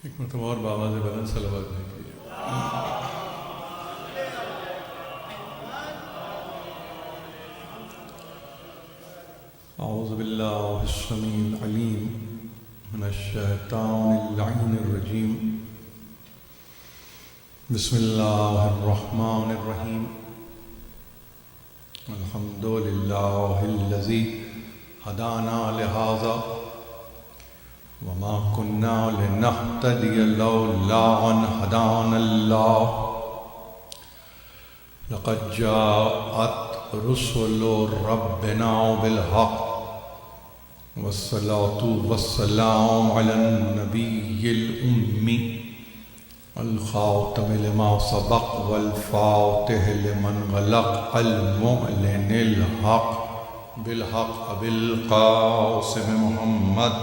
ایک مرتبہ اور بآواز بلند صلوات بھیجیے۔ اعوذ باللہ السمیع العلیم من الشیطان اللعین الرجیم، بسم اللہ الرحمن الرحیم، الحمد للہ الذی ہدانا لہذا وما كنا لنهتدي لولا أن هدانا الله لقد جاءت رسل ربنا بالحق والصلاة والسلام على النبي الأمي الخاتم لما سبق والفاتح لمن غلق المعلن الحق بالحق أبي القاسم محمد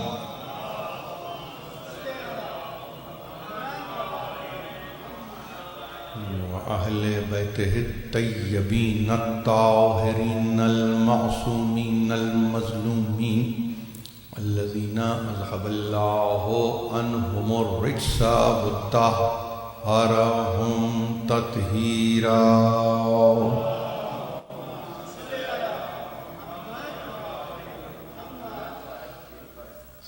وأهل بيته الطيبين الطاهرين المعصومين المظلومين الذين أذهب الله عنهم الرجس وطهرهم تطهيرا۔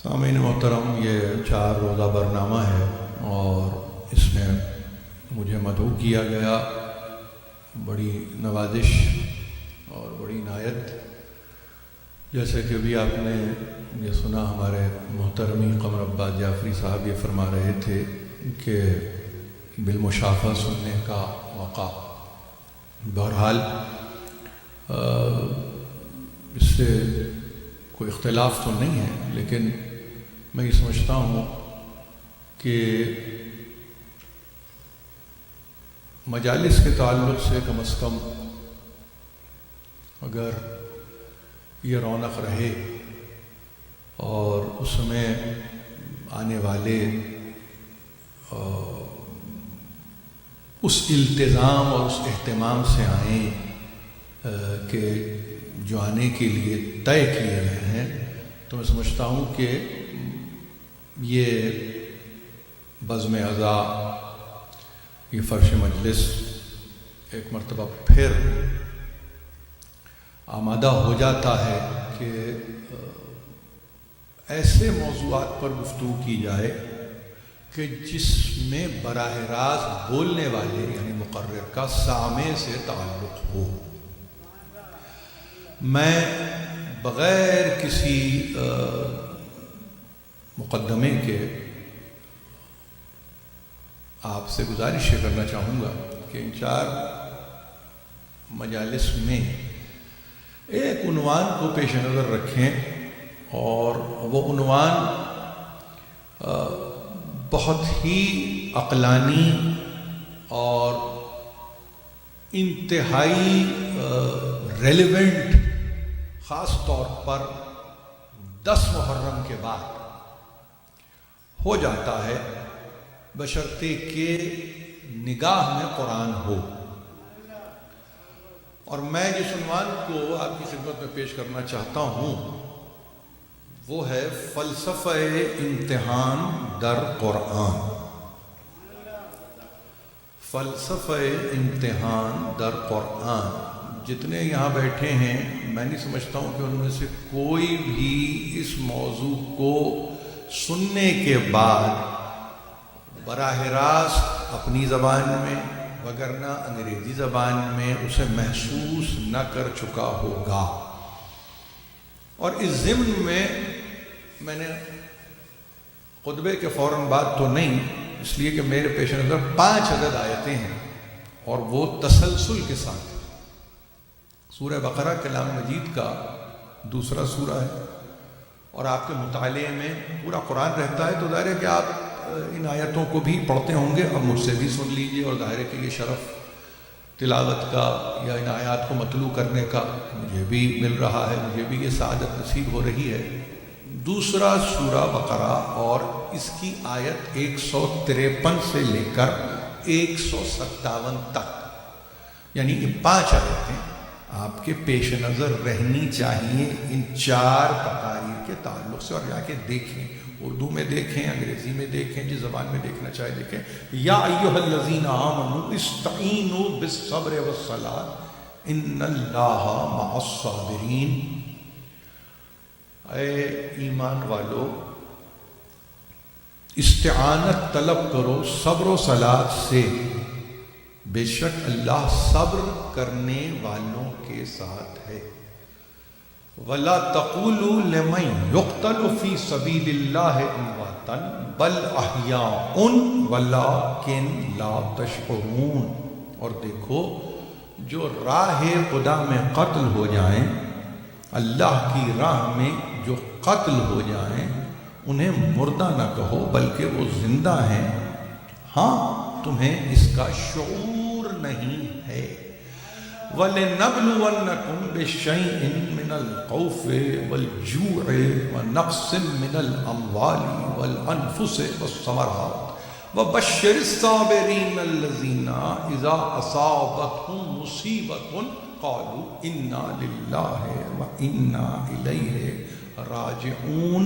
سامعین محترم، یہ 4 روزہ برنامہ ہے اور اس میں مجھے مدعو کیا گیا، بڑی نوازش اور بڑی عنایت۔ جیسے کہ ابھی آپ نے یہ سنا، ہمارے محترمی قمر عباس جعفری صاحب یہ فرما رہے تھے کہ بالمشافہ سننے کا موقع۔ بہرحال اس سے کوئی اختلاف تو نہیں ہے، لیکن میں یہ سمجھتا ہوں کہ مجالس کے تعلق سے کم از کم اگر یہ رونق رہے اور اس میں آنے والے اس التزام اور اس اہتمام سے آئیں کہ جو آنے کے لیے طے کیے گئے ہیں، تو میں سمجھتا ہوں کہ یہ بزم اعضاء، یہ فرش مجلس ایک مرتبہ پھر آمادہ ہو جاتا ہے کہ ایسے موضوعات پر گفتگو کی جائے کہ جس میں براہ راست بولنے والے یعنی مقرر کا سامع سے تعلق ہو۔ میں بغیر کسی مقدمے کے آپ سے گزارش یہ کرنا چاہوں گا کہ ان 4 مجالس میں ایک عنوان کو پیش نظر رکھیں، اور وہ عنوان بہت ہی عقلانی اور انتہائی ریلیونٹ، خاص طور پر 10 محرم کے بعد ہو جاتا ہے، بشرطے کہ نگاہ میں قرآن ہو۔ اور میں جس عنوان کو آپ کی خدمت میں پیش کرنا چاہتا ہوں وہ ہے فلسفہ امتحان در قرآن۔ فلسفہ امتحان در قرآن۔ جتنے یہاں بیٹھے ہیں، میں نہیں سمجھتا ہوں کہ ان میں سے کوئی بھی اس موضوع کو سننے کے بعد براہ راست اپنی زبان میں وگرنہ انگریزی زبان میں اسے محسوس نہ کر چکا ہوگا۔ اور اس ضمن میں نے خطبے کے فوراً بعد تو نہیں، اس لیے کہ میرے پیش نظر 5 عدد آیتیں ہیں اور وہ تسلسل کے ساتھ۔ سورہ بقرہ کلام مجید کا دوسرا سورہ ہے، اور آپ کے مطالعے میں پورا قرآن رہتا ہے، تو ظاہر ہے کہ آپ ان آیتوں کو بھی پڑھتے ہوں گے، اور مجھ سے بھی سن لیجئے، اور ظاہر ہے کہ یہ شرف تلاوت کا یا ان آیات کو مطلوع کرنے کا مجھے بھی مل رہا ہے، مجھے بھی یہ سعادت نصیب ہو رہی ہے۔ دوسرا سورہ بقرہ اور اس کی آیت 153 سے لے کر 157 تک، یعنی یہ 5 آیتیں آپ کے پیش نظر رہنی چاہیے ان 4 تقاریر کے تعلق سے، اور جا کے دیکھیں اردو میں دیکھیں، انگریزی میں دیکھیں، جس زبان میں دیکھنا چاہے دیکھیں. یا ایھا الذین آمنوا استعینوا بالصبر والصلاۃ ان اللہ مع الصابرین. اے ایمان والو، استعانت طلب کرو صبر و صلاۃ سے، بے شک اللہ صبر کرنے والوں کے ساتھ ہے. وَلَا تَقُولُوا لِمَنْ يُقْتَلُ فِي سَبِيلِ اللَّهِ أَمْوَاتًا بَلْ أَحْيَاءٌ وَلَٰكِنْ لَا تَشْعُرُونَ. اور دیکھو، جو راہ خدا میں قتل ہو جائیں، اللہ کی راہ میں جو قتل ہو جائیں، انہیں مردہ نہ کہو بلکہ وہ زندہ ہیں. ہاں تمہیں اس کا شعور نہیں ہے. وَلِنَبْلُوَنَّكُمْ بِشَيْءٍ مِّنَ الْخَوْفِ وَالْجُوعِ وَنَقْصٍ مِّنَ الْأَمْوَالِ وَالْأَنفُسِ وَالثَّمَرَاتِ وَبَشِّرِ الصَّابِرِينَ الَّذِينَ إِذَا أَصَابَتْهُم مُّصِيبَةٌ قَالُوا إِنَّا لِلَّهِ وَإِنَّا إِلَيْهِ راجعون.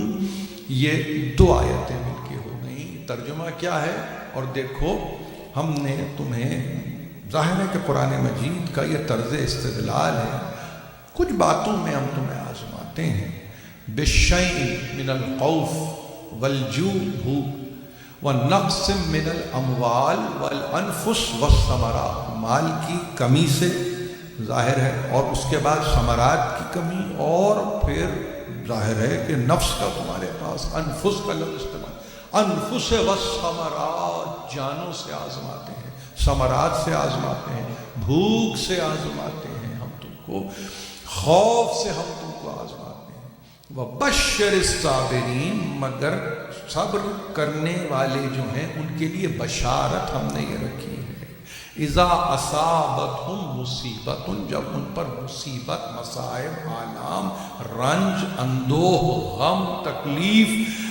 یہ دو آیتیں مل کے ہو گئیں. ترجمہ کیا ہے؟ اور دیکھو، ہم نے تمہیں، ظاہر ہے کہ قرآن مجید کا یہ طرز استدلال ہے، کچھ باتوں میں ہم تمہیں آزماتے ہیں. بِالشَّيْءِ مِنَ الْخَوْفِ وَالْجُوعِ وَنَقْصٍ مِّنَ الْأَمْوَالِ وَالْأَنفُسِ وَالثَّمَرَاتِ. مال کی کمی سے ظاہر ہے، اور اس کے بعد ثمرات کی کمی، اور پھر ظاہر ہے کہ نفس کا تمہارے پاس انفس کا لفظ استعمال. انفس والثمرات، جانوں سے آزماتے ہیں، ثمرات سے آزماتے ہیں، بھوک سے آزماتے ہیں ہم تم کو، خوف سے ہم تم کو آزماتے ہیں. وَبَشِّرِ الصَّابِرِينَ، مگر صبر کرنے والے جو ہیں ان کے لیے بشارت ہم نے یہ رکھی ہے. اذا اصابتہم مصیبت، جب ان پر مصیبت، مصائب، آلام، رنج، اندوہ، غم، تکلیف،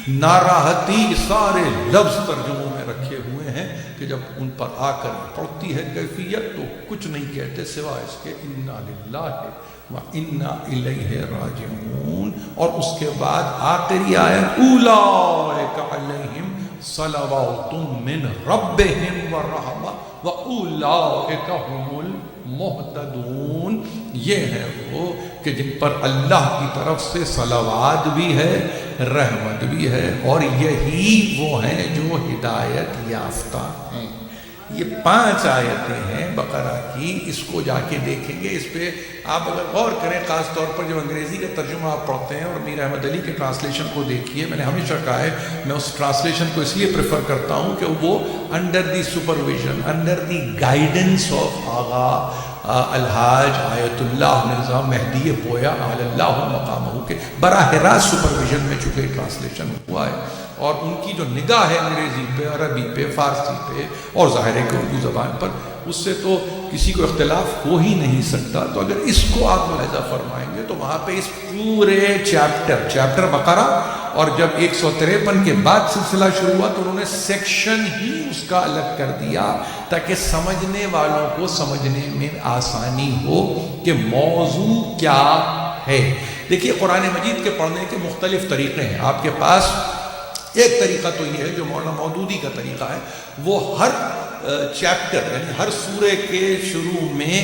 ناراحتی، سارے لفظ ترجموں میں رکھے ہوئے ہیں کہ جب ان پر آ کر پڑتی ہے کیفیت تو کچھ نہیں کہتے سوائے اس کے انا للہ وانا الیہ راجعون. اور اس کے بعد آخری آیت اولئک علیہم صلوات من ربہم ورحمہ وَأُولَٰئِكَ هُمُ الْمُهْتَدُونَ. یہ ہے وہ کہ جن پر اللہ کی طرف سے صلوات بھی ہے، رحمت بھی ہے، اور یہی وہ ہیں جو ہدایت یافتہ ہیں. یہ 5 آیتیں ہیں بقرہ کی. اس کو جا کے دیکھیں گے، اس پہ آپ اگر غور کریں، خاص طور پر جب انگریزی کا ترجمہ آپ پڑھتے ہیں اور میر احمد علی کے ٹرانسلیشن کو دیکھیے. میں نے ہمیشہ کہا ہے میں اس ٹرانسلیشن کو اس لیے پریفر کرتا ہوں کہ وہ under the supervision, under the guidance of آغا الحاج آیت اللہ مرزا مہدی پویا علی اللہ مقامہ کے براہ راست سپرویژن میں چونکہ ٹرانسلیشن ہوا ہے، اور ان کی جو نگاہ ہے انگریزی پہ، عربی پہ، فارسی پہ، اور ظاہر ہے کہ اردو زبان پر، اس سے تو کسی کو اختلاف ہو ہی نہیں سکتا. تو اگر اس کو آپ ملاحظہ فرمائیں گے تو وہاں پہ اس پورے چیپٹر بقرہ، اور جب 153 کے بعد سلسلہ شروع ہوا تو انہوں نے سیکشن ہی اس کا الگ کر دیا تاکہ سمجھنے والوں کو سمجھنے میں آسانی ہو کہ موضوع کیا ہے. دیکھیے، قرآن مجید کے پڑھنے کے مختلف طریقے ہیں. آپ کے پاس ایک طریقہ تو یہ ہے جو مولانا مودودی کا طریقہ ہے، وہ ہر چیپٹر یعنی ہر سورے کے شروع میں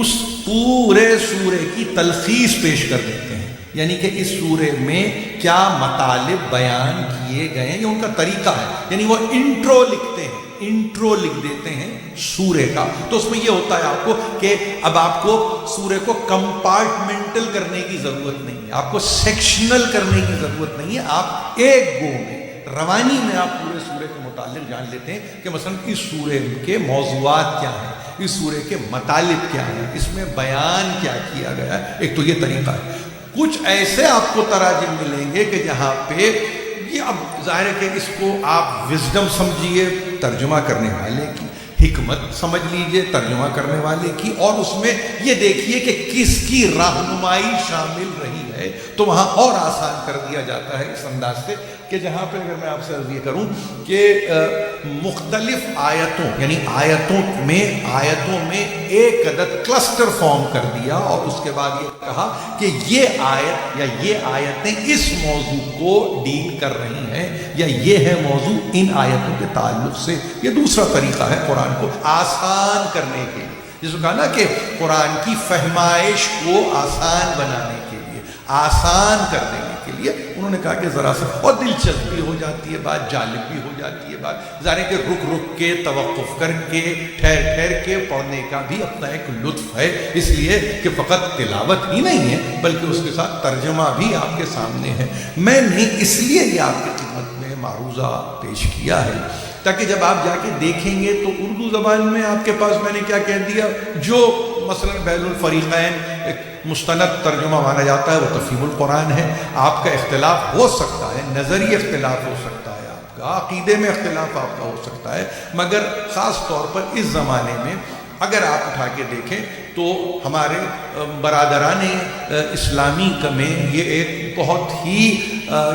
اس پورے سورے کی تلخیص پیش کر دیتے ہیں، یعنی کہ اس سورے میں کیا مطالب بیان کیے گئے ہیں. یہ ان کا طریقہ ہے، یعنی وہ انٹرو لکھتے ہیں، انٹرو لکھ دیتے ہیں سورے کا. تو اس میں یہ ہوتا ہے آپ کو کہ اب آپ کو سورے کو کمپارٹمنٹل کرنے کی ضرورت نہیں ہے، آپ کو سیکشنل کرنے کی ضرورت نہیں ہے. آپ ایک گو میں، روانی میں آپ پورے سورے کے متعلق جان لیتے ہیں کہ مثلا اس سورے کے موضوعات کیا ہیں، اس سورے کے مطالب کیا ہیں، اس میں بیان کیا کیا گیا ہے. ایک تو یہ طریقہ ہے. کچھ ایسے آپ کو تراجم ملیں گے کہ جہاں پہ یہ، اب ظاہر ہے کہ اس کو آپ وزڈم سمجھیے ترجمہ کرنے والے کی، حکمت سمجھ لیجئے ترجمہ کرنے والے کی، اور اس میں یہ دیکھیے کہ کس کی رہنمائی شامل رہی ہے ہے تو وہاں اور آسان کر دیا جاتا ہے اس انداز سے کہ جہاں پہ اگر میں آپ سے عرض یہ کروں کہ مختلف آیتوں یعنی آیتوں میں ایک عدد کلسٹر فارم کر دیا اور اس کے بعد یہ کہا کہ یہ آیت یا یہ آیتیں اس موضوع کو ڈیل کر رہی ہیں یا یہ ہے موضوع ان آیتوں کے تعلق سے. یہ دوسرا طریقہ ہے قرآن کو آسان کرنے کے لیے، جس کو کہا نا کہ قرآن کی فہمائش کو آسان بنانے کے لیے، آسان کر دینے کے لیے انہوں نے کہا کہ ذرا سا اور دلچسپ بھی ہو جاتی ہے بات، جالب بھی ہو جاتی ہے بات، ظاہر ہے کہ رک رک کے توقف کر کے ٹھہر کے پڑھنے کا بھی اپنا ایک لطف ہے، اس لیے کہ فقط تلاوت ہی نہیں ہے بلکہ اس کے ساتھ ترجمہ بھی آپ کے سامنے ہے. میں نے اس لیے یہ آپ کی خدمت میں معروضہ پیش کیا ہے تاکہ جب آپ جا کے دیکھیں گے تو اردو زبان میں آپ کے پاس میں نے کیا کہہ دیا، جو مثلا بین الفریقین ایک مستند ترجمہ مانا جاتا ہے وہ تفہیم القرآن ہے. آپ کا اختلاف ہو سکتا ہے، نظری اختلاف ہو سکتا ہے، آپ کا عقیدے میں اختلاف آپ کا ہو سکتا ہے، مگر خاص طور پر اس زمانے میں اگر آپ اٹھا کے دیکھیں تو ہمارے برادران اسلامی میں یہ ایک بہت ہی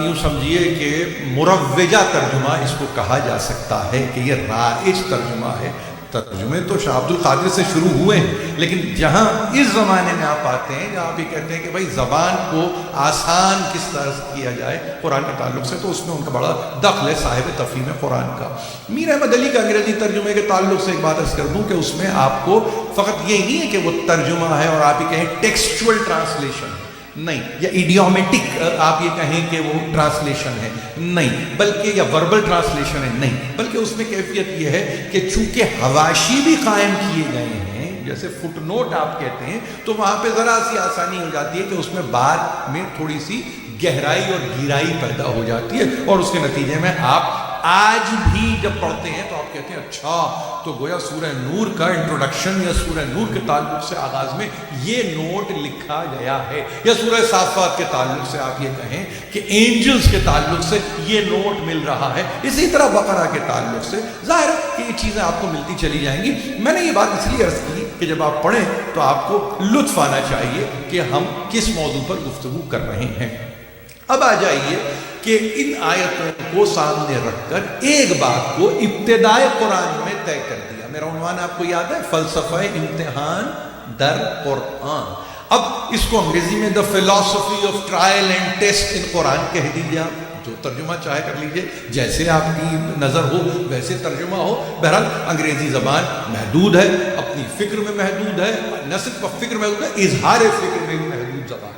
یوں سمجھیے کہ مروجہ ترجمہ اس کو کہا جا سکتا ہے کہ یہ رائج ترجمہ ہے. ترجمے تو شاہ عبد القادر سے شروع ہوئے ہیں، لیکن جہاں اس زمانے میں آپ آتے ہیں جہاں آپ یہ کہتے ہیں کہ بھائی زبان کو آسان کس طرح سے کیا جائے قرآن کے تعلق سے، تو اس میں ان کا بڑا دخل ہے صاحب تفہیم قرآن کا. میر احمد علی کا انگریزی ترجمے کے تعلق سے ایک بات عرض کر دوں کہ اس میں آپ کو فقط یہ نہیں ہے کہ وہ ترجمہ ہے اور آپ یہ کہیں ٹیکسچول ٹرانسلیشن نہیں، یا ایڈیومیٹک آپ یہ کہیں کہ وہ ٹرانسلیشن ہے نہیں، بلکہ یا وربل ٹرانسلیشن ہے نہیں، بلکہ اس میں کیفیت یہ ہے کہ چونکہ حواشی بھی قائم کیے گئے ہیں، جیسے فٹ نوٹ آپ کہتے ہیں، تو وہاں پہ ذرا سی آسانی ہو جاتی ہے کہ اس میں بعد میں تھوڑی سی گہرائی اور گہرائی پیدا ہو جاتی ہے، اور اس کے نتیجے میں آپ آج بھی جب پڑھتے ہیں تو آپ کہتے ہیں اچھا تو گویا سورہ نور کا انٹروڈکشن یا سورہ نور کے تعلق سے آغاز میں یہ نوٹ لکھا گیا ہے، یا سورہ صافات کے تعلق سے آپ یہ کہیں کہ اینجلز کے تعلق سے یہ نوٹ مل رہا ہے، اسی طرح بقرہ کے تعلق سے. ظاہر ہے کہ یہ چیزیں آپ کو ملتی چلی جائیں گی. میں نے یہ بات اس لیے عرض کی کہ جب آپ پڑھیں تو آپ کو لطف آنا چاہیے کہ ہم کس موضوع پر گفتگو کر رہے ہیں. اب آ جائیے کہ ان آیتوں کو سامنے رکھ کر ایک بات کو ابتدائے قرآن میں طے کر دیا. میرا عنوان آپ کو یاد ہے، فلسفہ امتحان در قرآن. اب اس کو انگریزی میں the philosophy of trial and test in Quran کہہ دیجیے. آپ جو ترجمہ چاہے کر لیجئے، جیسے آپ کی نظر ہو ویسے ترجمہ ہو. بہرحال انگریزی زبان محدود ہے، اپنی فکر میں محدود ہے، نہ صرف فکر محدود ہے، اظہار فکر میں بھی محدود زبان ہے.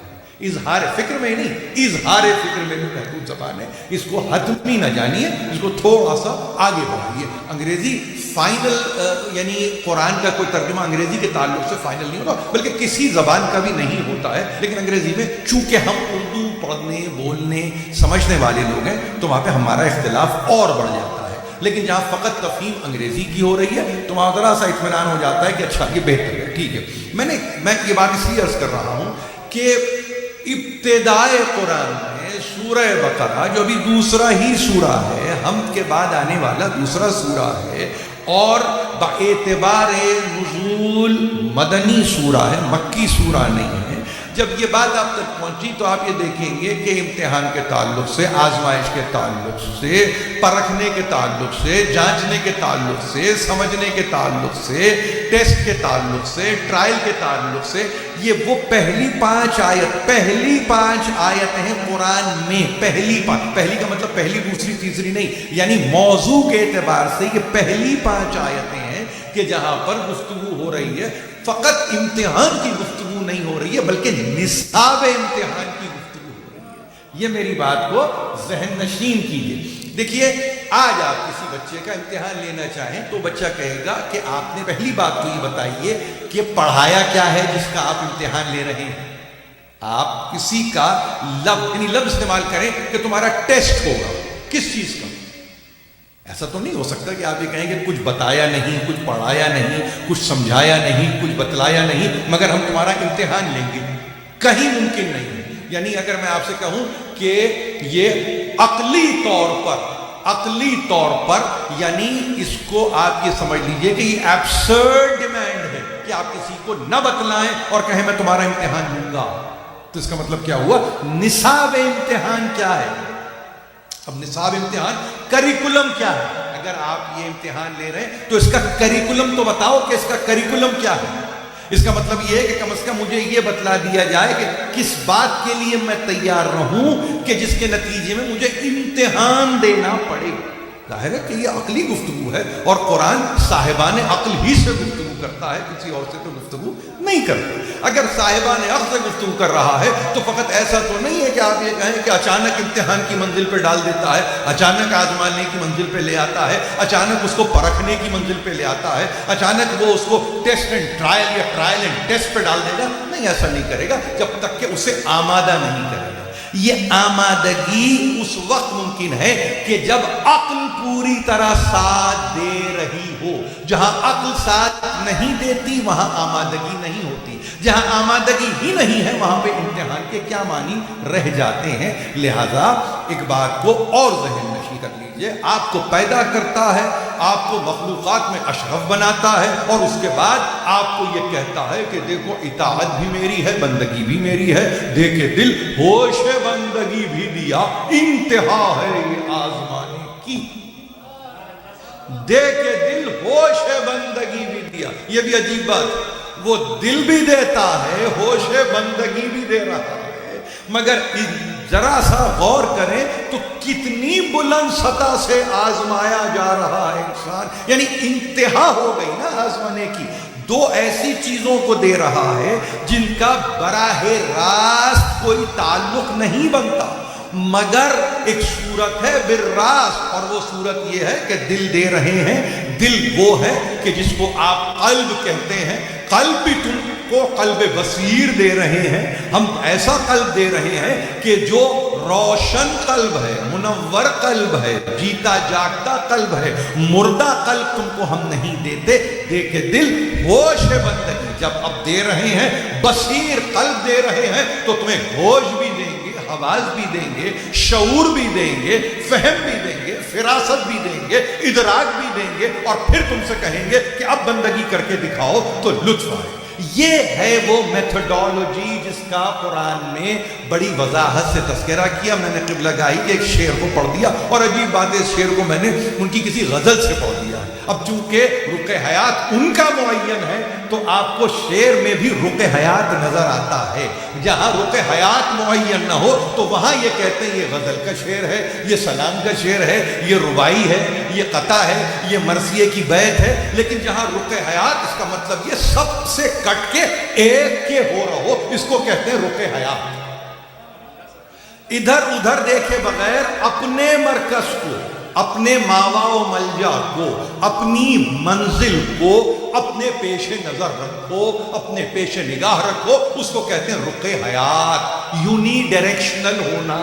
اظہار فکر میں نہیں، اظہار فکر میں بھی محدود زبان ہے. اس کو حتمی نہ جانیے، اس کو تھوڑا سا آگے بڑھائیے. انگریزی فائنل یعنی قرآن کا کوئی ترجمہ انگریزی کے تعلق سے فائنل نہیں ہوتا، بلکہ کسی زبان کا بھی نہیں ہوتا ہے. لیکن انگریزی میں چونکہ ہم اردو پڑھنے بولنے سمجھنے والے لوگ ہیں تو وہاں پہ ہمارا اختلاف اور بڑھ جاتا ہے. لیکن جہاں فقط تفہیم انگریزی کی ہو رہی ہے تو وہاں ذرا سا اطمینان ہو جاتا ہے کہ اچھا یہ بہتر ہے، ٹھیک ہے. میں یہ بات اس لیے عرض کر رہا ہوں کہ ابتدائے قرآن میں سورہ بقرہ جو ابھی دوسرا ہی سورہ ہے، حمد کے بعد آنے والا دوسرا سورہ ہے، اور باعتبار نزول مدنی سورہ ہے، مکی سورہ نہیں ہے. جب یہ بات آپ تک پہنچی تو آپ یہ دیکھیں گے کہ امتحان کے تعلق سے، آزمائش کے تعلق سے، پرکھنے کے تعلق سے، جانچنے کے تعلق سے، سمجھنے کے تعلق سے، ٹیسٹ کے تعلق سے، ٹرائل کے تعلق سے، یہ وہ پہلی پانچ آیتیں ہیں قرآن میں. پہلی کا مطلب پہلی دوسری تیسری نہیں، یعنی موضوع کے اعتبار سے یہ پہلی 5 آیتیں ہیں کہ جہاں پر گفتگو ہو رہی ہے. فقط امتحان کی گفتگو نہیں ہو رہی ہے بلکہ نصاب امتحان کی گفتگو ہو رہی ہے. یہ میری بات کو ذہن نشین کیجیے. دیکھیے آج آپ کسی بچے کا امتحان لینا چاہیں تو بچہ کہے گا کہ آپ نے پہلی بات تو یہ بتائیے کہ پڑھایا کیا ہے جس کا آپ امتحان لے رہے ہیں. آپ کسی کا لفظ استعمال کریں کہ تمہارا ٹیسٹ ہوگا، کس چیز کا؟ ایسا تو نہیں ہو سکتا کہ آپ یہ کہیں کہ کچھ بتایا نہیں، کچھ پڑھایا نہیں، کچھ سمجھایا نہیں، کچھ بتلایا نہیں، مگر ہم تمہارا امتحان لیں گے. کہیں ممکن نہیں ہے. یعنی اگر میں آپ سے کہوں کہ یہ عقلی طور پر یعنی اس کو آپ یہ سمجھ لیجئے کہ یہ ایبسرڈ ڈیمانڈ ہے کہ آپ کسی کو نہ بتلائیں اور کہیں میں تمہارا امتحان لوں گا. تو اس کا مطلب کیا ہوا؟ نصاب امتحان کیا ہے؟ اب نصاب امتحان کریکولم کیا ہے؟ اگر آپ یہ امتحان لے رہے ہیں تو اس کا کریکولم تو بتاؤ کہ اس کا کریکولم کیا ہے۔ اس کا مطلب یہ ہے کہ کم از کم مجھے یہ بتلا دیا جائے کہ کس بات کے لیے میں تیار رہوں کہ جس کے نتیجے میں مجھے امتحان دینا پڑے۔ ظاہر ہے کہ یہ عقلی گفتگو ہے، اور قرآن صاحبان عقل ہی سے گفتگو کرتا ہے، کسی اور سے تو گفتگو نہیں کرتا۔ اگر صاحبان عقل سے گفتگو کر رہا ہے تو فقط ایسا تو نہیں ہے کہ آپ یہ کہیں کہ اچانک امتحان کی منزل پہ ڈال دیتا ہے، اچانک آزمانے کی منزل پہ لے آتا ہے، اچانک اس کو پرکھنے کی منزل پہ لے آتا ہے، اچانک وہ اس کو ٹیسٹ اینڈ ٹرائل یا ٹرائل اینڈ ٹیسٹ پہ ڈال دے گا۔ نہیں، ایسا نہیں کرے گا جب تک کہ اسے آمادہ نہیں کرے گا۔ یہ آمادگی اس وقت ممکن ہے کہ جب عقل پوری طرح ساتھ دے رہی ہو۔ جہاں عقل ساتھ نہیں دیتی وہاں آمادگی نہیں ہوتی، جہاں آمادگی ہی نہیں ہے وہاں پہ امتحان کے کیا معنی رہ جاتے ہیں۔ لہذا ایک بات کو اور ذہن نشین کر لیجئے، آپ کو پیدا کرتا ہے، آپ کو مخلوقات میں اشرف بناتا ہے، اور اس کے بعد آپ کو یہ کہتا ہے کہ دیکھو اطاعت بھی میری ہے، بندگی بھی میری ہے، دیکھے دل ہوش بندگی بھی دیا، انتہا ہے یہ آزمانے کی۔ دیکھے دل ہوش بندگی بھی دیا، یہ بھی عجیب بات، وہ دل بھی دیتا ہے، ہوش بندگی بھی دے رہا ہے، مگر ذرا سا غور کریں تو کتنی بلند سطح سے آزمایا جا رہا ہے انسان، یعنی انتہا ہو گئی نا آزمانے کی۔ دو ایسی چیزوں کو دے رہا ہے جن کا براہ راست کوئی تعلق نہیں بنتا، مگر ایک صورت ہے بالراست، اور وہ صورت یہ ہے کہ دل دے رہے ہیں۔ دل وہ ہے کہ جس کو آپ قلب کہتے ہیں، قلب بھی تم کو قلب بصیر دے رہے ہیں۔ ہم ایسا قلب دے رہے ہیں کہ جو روشن قلب ہے، منور قلب ہے، جیتا جاگتا قلب ہے۔ مردہ قلب تم کو ہم نہیں دیتے۔ دیکھے دل ہوش بندگی جب اب دے رہے ہیں، بصیر قلب دے رہے ہیں، تو تمہیں ہوش بھی دیں گے، حواس بھی دیں گے، شعور بھی دیں گے، فہم بھی دیں گے، فراست بھی دیں گے، ادراک بھی دیں گے، اور پھر تم سے کہیں گے کہ اب بندگی کر کے دکھاؤ تو لطف آئے۔ یہ ہے وہ میتھڈالوجی جس کا قرآن میں بڑی وضاحت سے تذکرہ کیا۔ میں نے قبلہ گاہی کے ایک شعر کو پڑھ دیا، اور عجیب بات ہے اس شعر کو میں نے ان کی کسی غزل سے پڑھ دیا۔ اب چونکہ رخ حیات ان کا معین ہے تو آپ کو شعر میں بھی رخ حیات نظر آتا ہے۔ جہاں رخ حیات معین نہ ہو تو وہاں یہ کہتے ہیں یہ غزل کا شعر ہے، یہ سلام کا شعر ہے، یہ ربائی ہے، یہ قطع ہے، یہ مرثیے کی بیت ہے۔ لیکن جہاں رخ حیات، اس کا مطلب یہ سب سے کٹ کے ایک کے ہو رہا ہو، اس کو کہتے ہیں رخ حیات۔ ادھر ادھر دیکھے بغیر اپنے مرکز کو، اپنے ماوا و ملجا کو، اپنی منزل کو اپنے پیش نظر رکھو، اپنے پیش نگاہ رکھو، اس کو کہتے ہیں رخ حیات۔ یونی ڈائریکشنل ہونا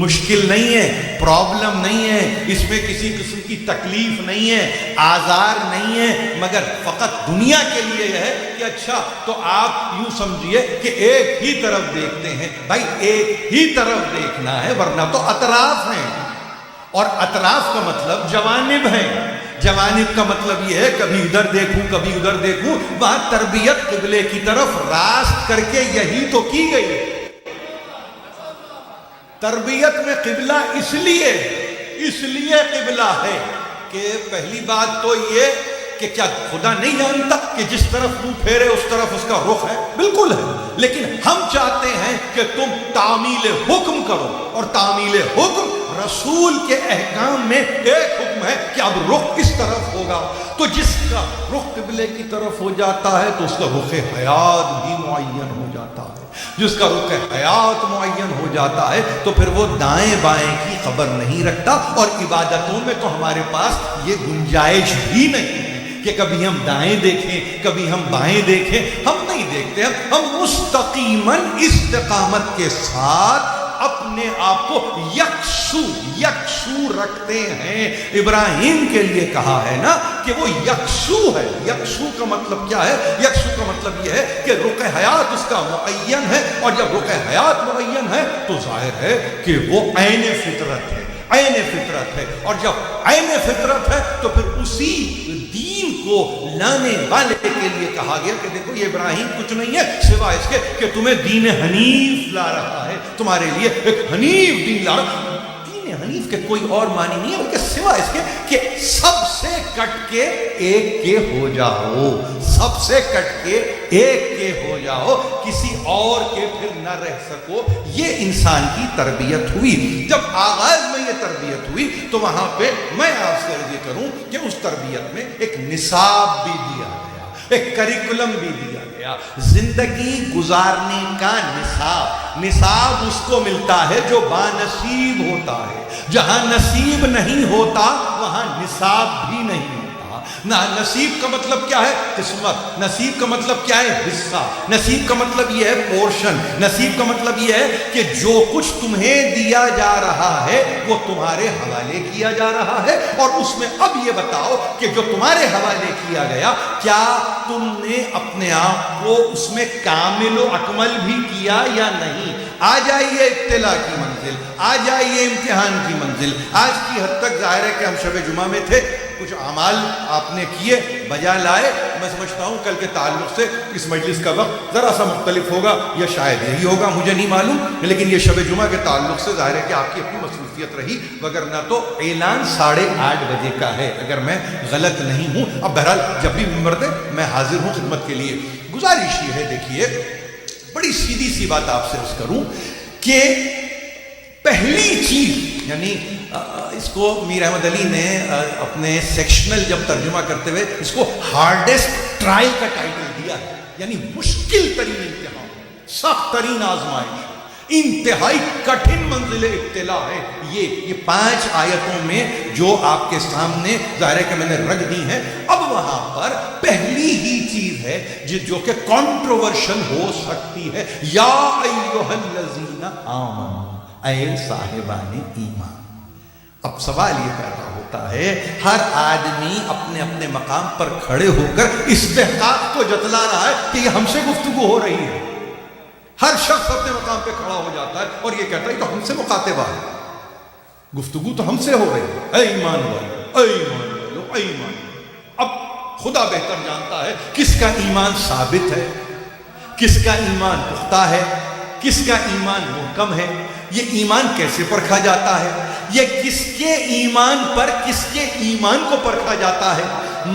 مشکل نہیں ہے، پرابلم نہیں ہے، اس میں کسی قسم کی تکلیف نہیں ہے، آزار نہیں ہے، مگر فقط دنیا کے لیے یہ ہے کہ اچھا تو آپ یوں سمجھیے کہ ایک ہی طرف دیکھتے ہیں۔ بھائی ایک ہی طرف دیکھنا ہے، ورنہ تو اطراف ہیں، اور اطراف کا مطلب جوانب ہیں۔ جوانب کا مطلب یہ ہے کبھی ادھر دیکھوں کبھی ادھر دیکھوں۔ وہاں تربیت قبلے کی طرف راست کر کے یہی تو کی گئی۔ تربیت میں قبلہ اس لیے قبلہ ہے کہ پہلی بات تو یہ کہ کیا خدا نہیں جانتا کہ جس طرف منہ پھیرے اس طرف اس کا رخ ہے؟ بالکل ہے، لیکن ہم چاہتے ہیں کہ تم تعمیل حکم کرو، اور تعمیل حکم رسول کے احکام میں ایک حکم ہے کہ اب رخ کس طرف ہوگا۔ تو جس کا رخ قبلے کی طرف ہو جاتا ہے تو اس کا رخ حیات بھی معین ہو جاتا ہے۔ جس کا رخ حیات معین ہو جاتا ہے تو پھر وہ دائیں بائیں کی خبر نہیں رکھتا، اور عبادتوں میں تو ہمارے پاس یہ گنجائش بھی نہیں ہے کہ کبھی ہم دائیں دیکھیں کبھی ہم بائیں دیکھیں۔ ہم نہیں دیکھتے، ہم مستقیماً استقامت کے ساتھ اپنے آپ کو یکسو رکھتے ہیں۔ ابراہیم کے لیے کہا ہے نا کہ وہ یکسو ہے۔ یکسو کا مطلب کیا ہے؟ یکسو کا مطلب یہ ہے کہ رخ حیات اس کا معین ہے، اور جب رخ حیات معین ہے تو ظاہر ہے کہ وہ عین فطرت ہے، عین فطرت ہے، اور جب عین فطرت ہے تو پھر اسی دین کو لانے والے کے لیے کہا گیا کہ دیکھو یہ ابراہیم کچھ نہیں ہے سوائے اس کے کہ تمہیں دین حنیف لا رہا ہے، تمہارے لیے ایک حنیف دین لا رہا ہے۔ دین حنیف کے کوئی اور معنی نہیں ہے بلکہ سوائے اس کے کہ سب سے کٹ کے ایک کے ہو جاؤ، سب سے کٹ کے ایک کے ہو جاؤ، کسی اور کے پھر نہ رہ سکو۔ یہ انسان کی تربیت ہوئی۔ جب آغاز میں یہ تربیت ہوئی تو وہاں پہ میں آپ سے عرض کروں کہ اس تربیت میں ایک نصاب بھی دیا گیا، ایک کریکولم بھی دیا گیا، زندگی گزارنے کا نصاب۔ نصاب اس کو ملتا ہے جو بانصیب ہوتا ہے، جہاں نصیب نہیں ہوتا وہاں نصاب بھی نہیں ہوتا۔ نصیب کا مطلب کیا ہے؟ قسمت۔ نصیب کا مطلب کیا ہے؟ حصہ۔ نصیب کا مطلب یہ ہے پورشن۔ نصیب کا مطلب یہ ہے کہ جو کچھ تمہیں دیا جا رہا ہے وہ تمہارے حوالے کیا جا رہا ہے، اور اس میں اب یہ بتاؤ کہ جو تمہارے حوالے کیا گیا کیا تم نے اپنے آپ کو اس میں کامل و اکمل بھی کیا یا نہیں؟ آ جائیے ابتلا کی منزل، آ جائیے امتحان کی منزل۔ آج کی حد تک ظاہر ہے کہ ہم شب جمعہ میں تھے، کچھ اعمال آپ نے کیے، بجا لائے۔ میں سمجھتا ہوں کل کے تعلق سے اس مجلس کا وقت ذرا سا مختلف ہوگا، یا شاید یہی ہوگا، مجھے نہیں معلوم، لیکن یہ شب جمعہ کے تعلق سے ظاہر ہے کہ آپ کی اپنی مصروفیت رہی، وگرنہ تو اعلان 8:30 بجے کا ہے اگر میں غلط نہیں ہوں۔ اب بہرحال جب بھی مرد میں حاضر ہوں خدمت کے لیے۔ گزارش یہ ہے، دیکھیے بڑی سیدھی سی بات آپ سے عرض کروں کہ پہلی چیز، یعنی اس کو میر احمد علی نے اپنے سیکشنل جب ترجمہ کرتے ہوئے اس کو ہارڈسٹ ٹرائل کا ٹائٹل دیا ہے، یعنی مشکل ترین امتحان، سخت ترین آزمائش، انتہائی کٹھن منزل ابتلا ہے۔ یہ 5 آیتوں میں جو آپ کے سامنے ظاہر ہے کہ میں نے رکھ دی ہیں۔ اب وہاں پر پہلی ہی چیز ہے جو کہ کنٹروورشل ہو سکتی ہے، یا ایھا الذین آمنوا، اے صاحبان ایمان۔ اب سوال یہ پیدا ہوتا ہے، ہر آدمی اپنے اپنے مقام پر کھڑے ہو کر استحقاق کو جتلا رہا ہے کہ یہ ہم سے گفتگو ہو رہی ہے۔ ہر شخص اپنے مقام پہ کھڑا ہو جاتا ہے اور یہ کہتا ہے کہ ہم سے مخاطبہ ہے، گفتگو تو ہم سے ہو رہی ہے۔ اے ایمان والو، اے ایمان والو، اے ایمان والو۔ اب خدا بہتر جانتا ہے کس کا ایمان ثابت ہے، کس کا ایمان پختہ ہے، کس کا ایمان محکم ہے۔ یہ ایمان کیسے پرکھا جاتا ہے؟ یہ کس کے ایمان پر کس کے ایمان کو پرکھا جاتا ہے؟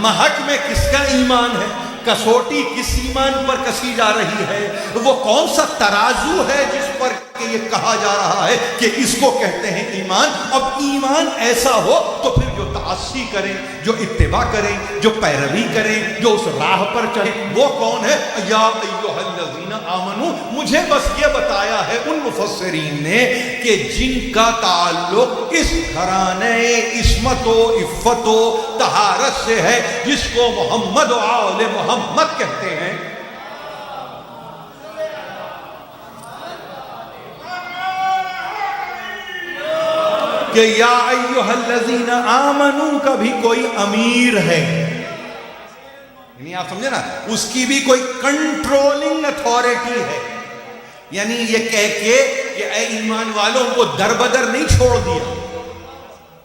محک میں کس کا ایمان ہے؟ کسوٹی کس ایمان پر کسی جا رہی ہے؟ وہ کون سا ترازو ہے جس پر کہ یہ کہا جا رہا ہے کہ اس کو کہتے ہیں ایمان؟ اب ایمان ایسا ہو تو پھر جو تعصی کریں، جو اتباع کریں، جو پیروی کریں، جو اس راہ پر چلیں، وہ کون ہے؟ یا ایھا الذین آمنو۔ مجھے بس یہ بتایا ہے ان مفسرین نے کہ جن کا تعلق اس گھرانے عصمت و عفت و طہارت سے ہے، جس کو محمد و آل محمد کہتے ہیں۔ کہ یا ایھا الذین آمنو کا بھی کوئی امیر ہے، یعنی آپ سمجھے نا، اس کی بھی کوئی کنٹرولنگ اتھارٹی ہے، یعنی یہ کہہ کے کہ اے ایمان والوں کو در بدر نہیں چھوڑ دیا،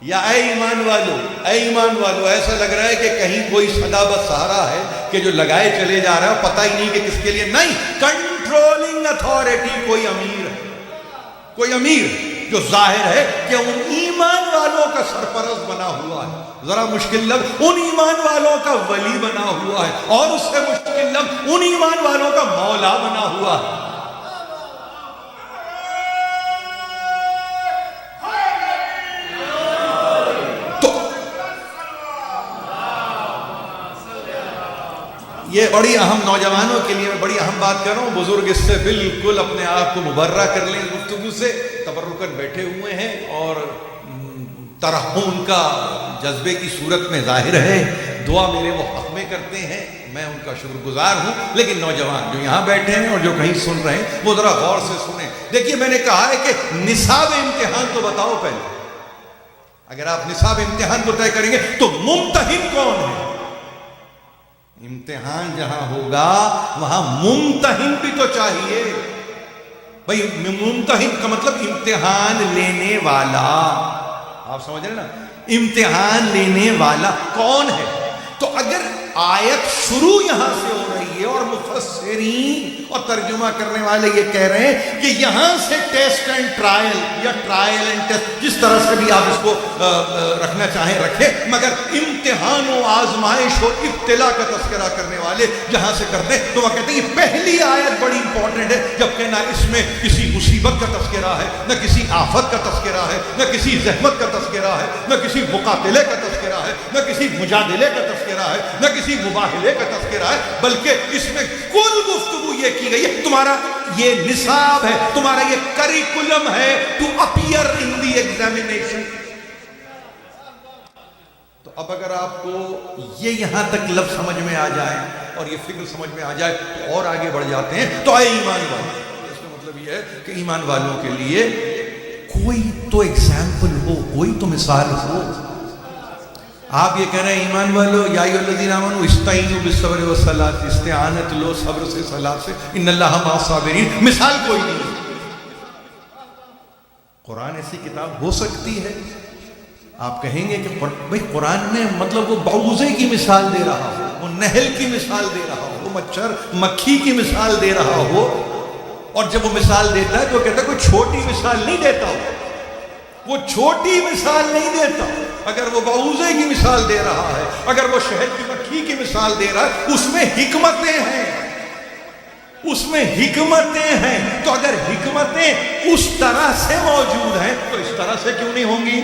یا اے ایمان والو، اے ایمان والو، ایسا لگ رہا ہے کہ کہیں کوئی صدا بس سہارا ہے کہ جو لگائے چلے جا رہا ہے، پتہ ہی نہیں کہ کس کے لیے۔ نہیں، کنٹرولنگ اتھارٹی کوئی امیر ہے، کوئی امیر جو ظاہر ہے کہ ان ایمان والوں کا سرپرست بنا ہوا ہے، ذرا مشکل لفظ ان ایمان والوں کا ولی بنا ہوا ہے، اور اس سے مشکل لفظ ان ایمان والوں کا مولا بنا ہوا ہے۔ یہ بڑی اہم، نوجوانوں کے لیے میں بڑی اہم بات کر رہا ہوں۔ بزرگ اس سے بالکل اپنے آپ کو مبرہ کر لیں گفتگو سے، تبرکن بیٹھے ہوئے ہیں اور ترحم کا جذبے کی صورت میں ظاہر ہے، دعا میرے وہ حق میں کرتے ہیں، میں ان کا شکر گزار ہوں۔ لیکن نوجوان جو یہاں بیٹھے ہیں اور جو کہیں سن رہے ہیں وہ ذرا غور سے سنیں۔ دیکھیے میں نے کہا ہے کہ نصاب امتحان تو بتاؤ پہلے، اگر آپ نصاب امتحان کو طے کریں گے تو ممتحن کون ہے؟ امتحان جہاں ہوگا وہاں ممتحن بھی تو چاہیے بھائی۔ ممتحن کا مطلب امتحان لینے والا، آپ سمجھ رہے نا، امتحان لینے والا کون ہے؟ تو اگر آیت شروع یہاں سے ہو رہی ہے اور مفسرین اور ترجمہ کرنے والے یہ کہہ رہے ہیں کہ یہاں سے ٹیسٹ اینڈ ٹرائل یا ٹرائل اینڈ ٹیسٹ، جس طرح سے بھی آپ اس کو رکھنا چاہیں رکھیں، مگر امتحان و آزمائش و ابتلا کا تذکرہ کرنے والے جہاں سے کرتے ہیں تو وہ کہتے ہیں یہ پہلی آیت بڑی امپورٹنٹ ہے، جبکہ نہ اس میں کسی مصیبت کا تذکرہ ہے، نہ کسی آفت کا تذکرہ ہے، نہ کسی زحمت کا تذکرہ ہے، نہ کسی مقاتلے کا تذکرہ ہے، نہ کسی مجادلے کا تذکرہ ہے، نہ کسی مباہلے کا تذکرہ ہے، بلکہ اس میں کل گفتگو یہ کی گئی ہے تمہارا یہ نصاب ہے، تمہارا یہ کریکولم ہے to appear in the examination. تو اب اگر آپ کو یہ یہاں تک لفظ سمجھ میں آ جائے اور یہ فکر سمجھ میں آ جائے تو اور آگے بڑھ جاتے ہیں۔ تو اے ایمان والے، اس کا مطلب یہ ہے کہ ایمان والوں کے لیے کوئی تو ایگزامپل ہو، کوئی تو مثال ہو۔ آپ یہ کہہ رہے ہیں ایمان والو یا ایھا الذین آمنوا استعینوا بالصبر والصلاۃ، استعانت لو صبر سے صلاۃ سے، ان اللہ مع الصابرین، مثال کوئی نہیں۔ قرآن ایسی کتاب ہو سکتی ہے؟ آپ کہیں گے کہ بھئی قرآن میں مطلب وہ بعوضے کی مثال دے رہا ہو، وہ نحل کی مثال دے رہا ہو، وہ مچھر مکھی کی مثال دے رہا ہو، اور جب وہ مثال دیتا ہے تو وہ کہتا ہے کوئی چھوٹی مثال نہیں دیتا ہو، وہ چھوٹی مثال نہیں دیتا۔ اگر وہ بعوضے کی مثال دے رہا ہے، اگر وہ شہد کی مکھی کی مثال دے رہا ہے، اس میں حکمتیں ہیں، اس میں حکمتیں ہیں۔ تو اگر حکمتیں اس طرح سے موجود ہیں تو اس طرح سے کیوں نہیں ہوں گی؟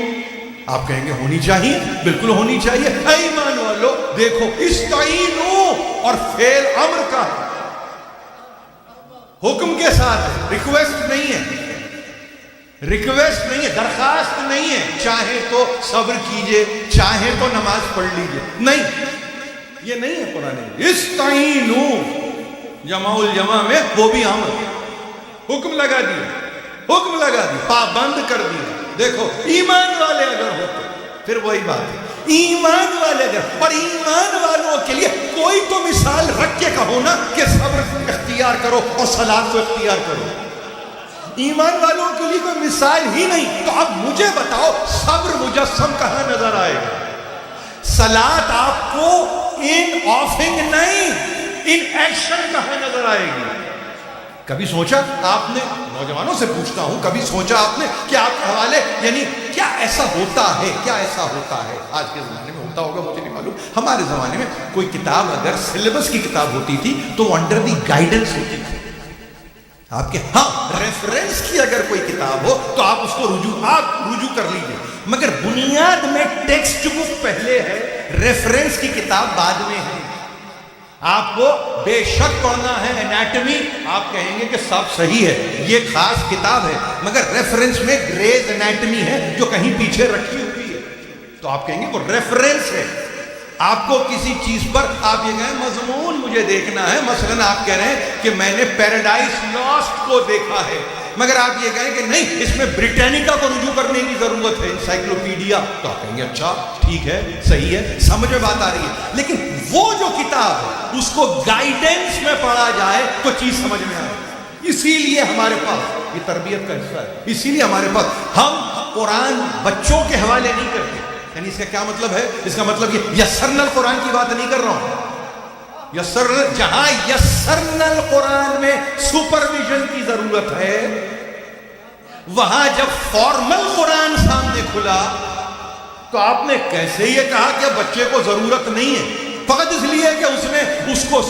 آپ کہیں گے ہونی چاہیے، بالکل ہونی چاہیے۔ اے ایمان والو دیکھو، استعینوا اور فعل امر کا ہے، حکم کے ساتھ ہے، ریکویسٹ نہیں ہے، ریکویسٹ نہیں ہے، درخواست نہیں ہے، چاہے تو صبر کیجئے، چاہے تو نماز پڑھ لیجئے، نہیں، یہ نہیں ہے قرآن میں۔ استعینوا جمع الجمع میں وہ بھی امر، حکم لگا دیا، حکم لگا دیا، پابند کر دیا۔ دیکھو ایمان والے اگر ہوتے پھر وہی بات ہے، ایمان والے اگر، اور ایمان والوں کے لیے کوئی تو مثال رکھ کے کہو نا کہ صبر اختیار کرو اور صلاۃ کو اختیار کرو۔ ایمان والوں کے لیے کوئی مثال ہی نہیں، تو اب مجھے بتاؤ صبر مجسم کہاں نظر آئے گا؟ صلاۃ آپ کو ان آفنگ نہیں، ان ایکشن کہاں نظر آئے گی؟ کبھی سوچا آپ نے، نوجوانوں سے پوچھتا ہوں، کبھی سوچا آپ نے کہ آپ کے حوالے یعنی کیا ایسا ہوتا ہے، کیا ایسا ہوتا ہے؟ آج کے زمانے میں ہوتا ہوگا مجھے نہیں معلوم، ہمارے زمانے میں کوئی کتاب اگر سلیبس کی کتاب ہوتی تھی تو انڈر دی گائیڈنس ہوتی تھی آپ کے، ہاں ریفرنس کی اگر کوئی کتاب ہو تو آپ اس کو رجوع کر لیجئے، مگر بنیاد میں ٹیکسٹ بک پہلے ہے، ریفرنس کی کتاب بعد میں ہے۔ آپ کو بے شک پڑھنا ہے انیٹمی، آپ کہیں گے کہ سب صحیح ہے، یہ خاص کتاب ہے، مگر ریفرنس میں گریز انیٹمی ہے جو کہیں پیچھے رکھی ہوئی ہے، تو آپ کہیں گے وہ ریفرنس ہے۔ آپ کو کسی چیز پر آپ یہ کہیں مضمون مجھے دیکھنا ہے، مثلا آپ کہہ رہے ہیں کہ میں نے پیراڈائز لاسٹ کو دیکھا ہے، مگر آپ یہ کہیں کہ نہیں اس میں بریٹینیکا کو رجوع کرنے کی ضرورت ہے، انسائکلوپیڈیا، تو آپ کہیں گے اچھا ٹھیک ہے، صحیح ہے، سمجھ میں بات آ رہی ہے۔ لیکن وہ جو کتاب ہے اس کو گائیڈنس میں پڑھا جائے تو چیز سمجھ میں آئے، اسی لیے ہمارے پاس یہ تربیت کا حصہ ہے، اسی لیے ہمارے پاس ہم قرآن بچوں کے حوالے نہیں کرتے۔ یعنی اس کا کیا مطلب ہے؟ اس کا مطلب یہ یسرنا القرآن کی بات نہیں کر رہا ہوں، جہاں یسرنا القرآن میں سپرویژن کی ضرورت ہے، وہاں جب فارمل قرآن سامنے کھلا تو آپ نے کیسے یہ کہا کہ بچے کو ضرورت نہیں ہے فقط اس لیے کہ اس نے اس کو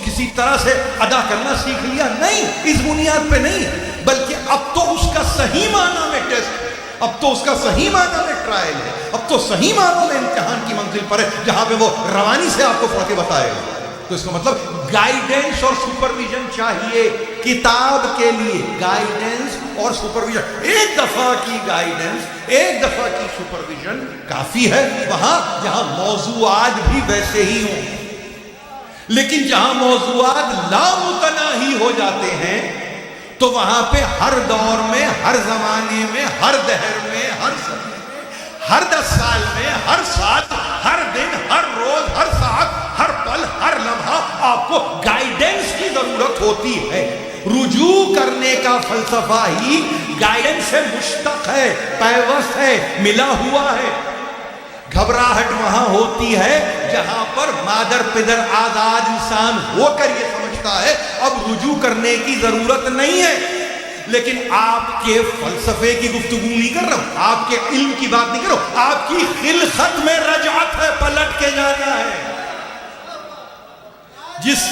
کسی طرح سے ادا کرنا سیکھ لیا؟ نہیں، اس بنیاد پہ نہیں، بلکہ اب تو اس کا صحیح معنی میں ٹیسٹ، اب تو اس کا صحیح معنی میں ٹرائل ہے، اب تو صحیح معنی میں امتحان کی منزل پر ہے جہاں پہ وہ روانی سے آپ کو پڑھ کے بتائے گا۔ تو اس کا مطلب گائیڈنس اور سپرویژن چاہیے کتاب کے لیے، گائیڈنس اور سپرویژن، ایک دفعہ کی گائیڈنس، ایک دفعہ کی سپرویژن کافی ہے وہاں جہاں موضوعات بھی ویسے ہی ہوں، لیکن جہاں موضوعات لامتناہی ہو جاتے ہیں تو وہاں پہ ہر دور میں، ہر زمانے میں، ہر دہر میں، ہر صدی میں، ہر 10 سال میں، ہر سال، ہر دن، ہر روز، ہر ساعت، ہر پل، ہر لمحہ آپ کو گائیڈنس کی ضرورت ہوتی ہے۔ رجوع کرنے کا فلسفہ ہی گائیڈنس سے مشتق ہے، پیوست ہے، ملا ہوا ہے۔ گھبراہٹ وہاں ہوتی ہے جہاں پر مادر پدر آزاد انسان ہو کر یہ سمجھتا ہے اب رجوع کرنے کی ضرورت نہیں ہے. لیکن آپ کے فلسفے کی گفتگو نہیں کر رہا ہوں, آپ کے علم کی بات نہیں کر رہا ہوں, آپ کی خلقت میں رجعت ہے, پلٹ کے جانا ہے. جس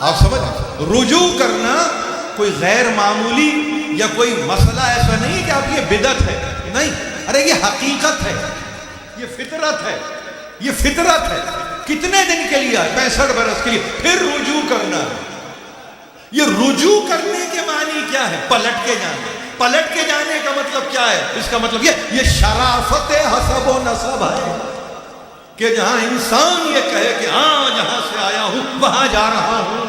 آپ سمجھ, رجوع کرنا کوئی غیر معمولی یا کوئی مسئلہ ایسا نہیں کہ آپ یہ بدعت ہے, نہیں, ارے یہ حقیقت ہے, یہ فطرت ہے, یہ فطرت ہے. کتنے دن کے لیے, 65 برس کے لیے, پھر رجوع کرنا ہے. یہ رجوع کرنے کے معنی کیا ہے؟ پلٹ کے جانا. پلٹ کے جانے کا مطلب کیا ہے؟ اس کا مطلب یہ شرافت حسب و نسب ہے کہ جہاں انسان یہ کہے کہ ہاں جہاں سے آیا ہوں وہاں جا رہا ہوں.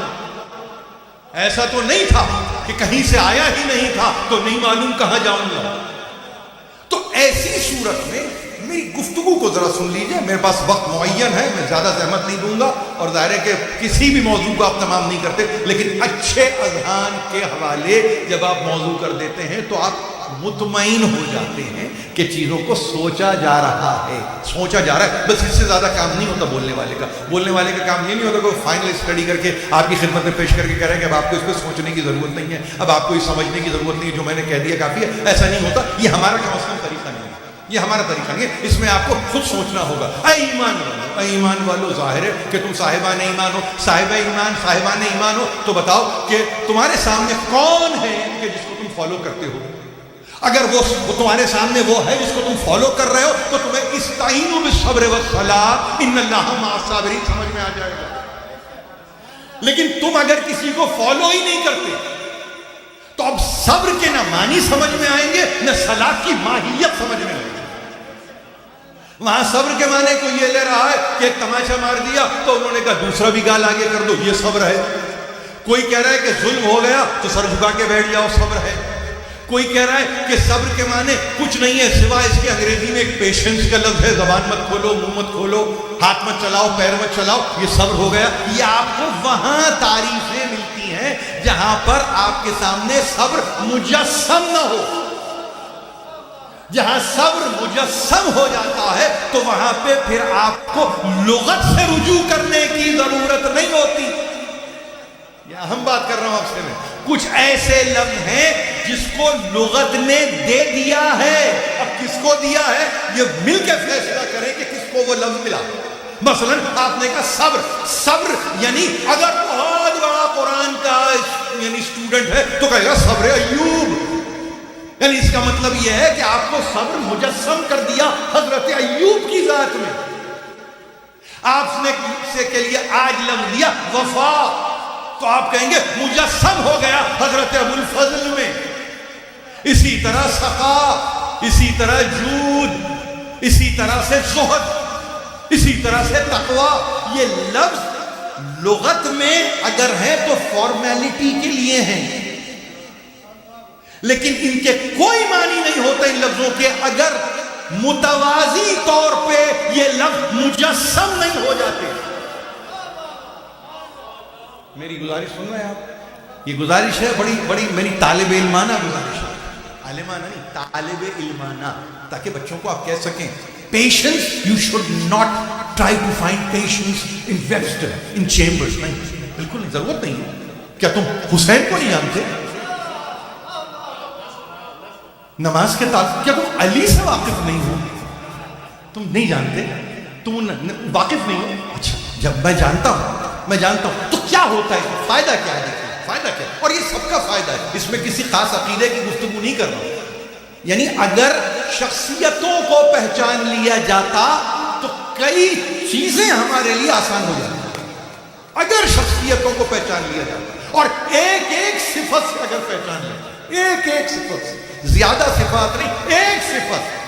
ایسا تو نہیں تھا کہ کہیں سے آیا ہی نہیں تھا تو نہیں معلوم کہاں جاؤں گا. تو ایسی صورت میں میری گفتگو کو ذرا سن لیجئے, میرے پاس وقت معین ہے, میں زیادہ زحمت نہیں دوں گا, اور ظاہر ہے کہ کسی بھی موضوع کو آپ تمام نہیں کرتے, لیکن اچھے اذہان کے حوالے جب آپ موضوع کر دیتے ہیں تو آپ مطمئن ہو جاتے ہیں کہ چیزوں کو سوچا جا رہا ہے, سوچا جا رہا ہے. بس اس سے زیادہ کام نہیں ہوتا بولنے والے کا. بولنے والے کا کام یہ نہیں ہوتا کہ فائنل اسٹڈی کر کے آپ کی خدمت میں پیش کر کے کہہ رہے ہیں کہ اب آپ کو اس پہ سوچنے کی ضرورت نہیں ہے, اب آپ کو یہ سمجھنے کی ضرورت نہیں ہے, جو میں نے کہہ دیا کافی ہے. ایسا نہیں ہوتا, یہ ہمارا کم از کم طریقہ نہیں ہے, یہ ہمارا طریقہ نہیں ہے. اس میں آپ کو خود سوچنا ہوگا. اے ایمان والو, اے ایمان والو, ظاہر ہے کہ تم صاحبان ایمان ہو, صاحب ایمان, صاحبان ایمان ہو, تو بتاؤ کہ تمہارے سامنے کون ہے کہ جس کو تم فالو کرتے ہو. اگر وہ تمہارے سامنے وہ ہے جس کو تم فالو کر رہے ہو تو تمہیں استعینوا بالصبر والصلاۃ ان اللہ مع الصابرین سمجھ میں آ جائے گا. لیکن تم اگر کسی کو فالو ہی نہیں کرتے تو اب صبر کے نہ معنی سمجھ میں آئیں گے نہ صلاۃ کی ماہیت سمجھ میں آئے گی. وہاں صبر کے معنی کو یہ لے رہا ہے کہ ایک تماشا مار دیا تو انہوں نے کہا دوسرا بھی گال آگے کر دو, یہ صبر ہے. کوئی کہہ رہا ہے کہ ظلم ہو گیا تو سر جھکا کے بیٹھ جاؤ, صبر ہے. کوئی کہہ رہا ہے کہ صبر کے معنی کچھ نہیں ہے سوائے اس کے انگریزی میں ایک پیشنس کا لفظ ہے, زبان مت کھولو, منہ مت کھولو, ہاتھ مت چلاؤ, پیر مت چلاؤ, یہ صبر ہو گیا. یہ آپ کو وہاں تعریفیں ملتی ہیں جہاں پر آپ کے سامنے صبر مجسم نہ ہو. جہاں صبر مجسم ہو جاتا ہے تو وہاں پہ پھر آپ کو لغت سے رجوع کرنے کی ضرورت نہیں ہوتی. یہ اہم بات کر رہا ہوں آپ سے. میں کچھ ایسے لفظ ہیں جس کو لغت نے دے دیا ہے, اب کس کو دیا ہے یہ مل کے فیصلہ کریں کہ کس کو وہ لفظ ملا. مثلا آپ نے کہا صبر, صبر یعنی اگر بہت بڑا قرآن کا یعنی اسٹوڈنٹ ہے تو کہے گا صبر ایوب, یعنی اس کا مطلب یہ ہے کہ آپ کو صبر مجسم کر دیا حضرت ایوب کی ذات میں. آپ نے سے کے لیے آج لفظ دیا وفا تو آپ کہیں گے مجسم ہو گیا حضرت ابو الفضل میں. اسی طرح سخا, اسی طرح جود, اسی طرح سے زہد, اسی طرح سے تقوی. یہ لفظ لغت میں اگر ہیں تو فارمیلٹی کے لیے ہیں, لیکن ان کے کوئی معنی نہیں ہوتا ان لفظوں کے اگر متوازی طور پہ یہ لفظ مجسم نہیں ہو جاتے. میری گزارش سن رہے ہیں آپ؟ یہ گزارش ہے بڑی بڑی میری طالب علمانہ گزارش ہے, عالمانہ نہیں, طالب علمانہ, تاکہ بچوں کو آپ کہہ سکیں patience, you should not try to find patience in Webster, in Chambers. نہیں, بالکل نہیں, ضرورت نہیں ہے. کیا تم حسین کو نہیں جانتے؟ نماز کے تعلق, کیا تم علی سے واقف نہیں ہو؟ تم نہیں جانتے, تم واقف نہیں ہو. اچھا, جب میں جانتا ہوں تو کیا ہوتا ہے, فائدہ کیا ہے, فائدہ کیا ہے, اور یہ سب کا فائدہ ہے. اس میں کسی خاص عقیدے کی گفتگو نہیں کر رہا ہوں. یعنی اگر شخصیتوں کو پہچان لیا جاتا تو کئی چیزیں ہمارے لیے آسان ہو جاتی. اگر شخصیتوں کو پہچان لیا جاتا اور ایک ایک صفت سے اگر پہچان لیا, ایک ایک صفت سے, زیادہ صفات نہیں, ایک صفت.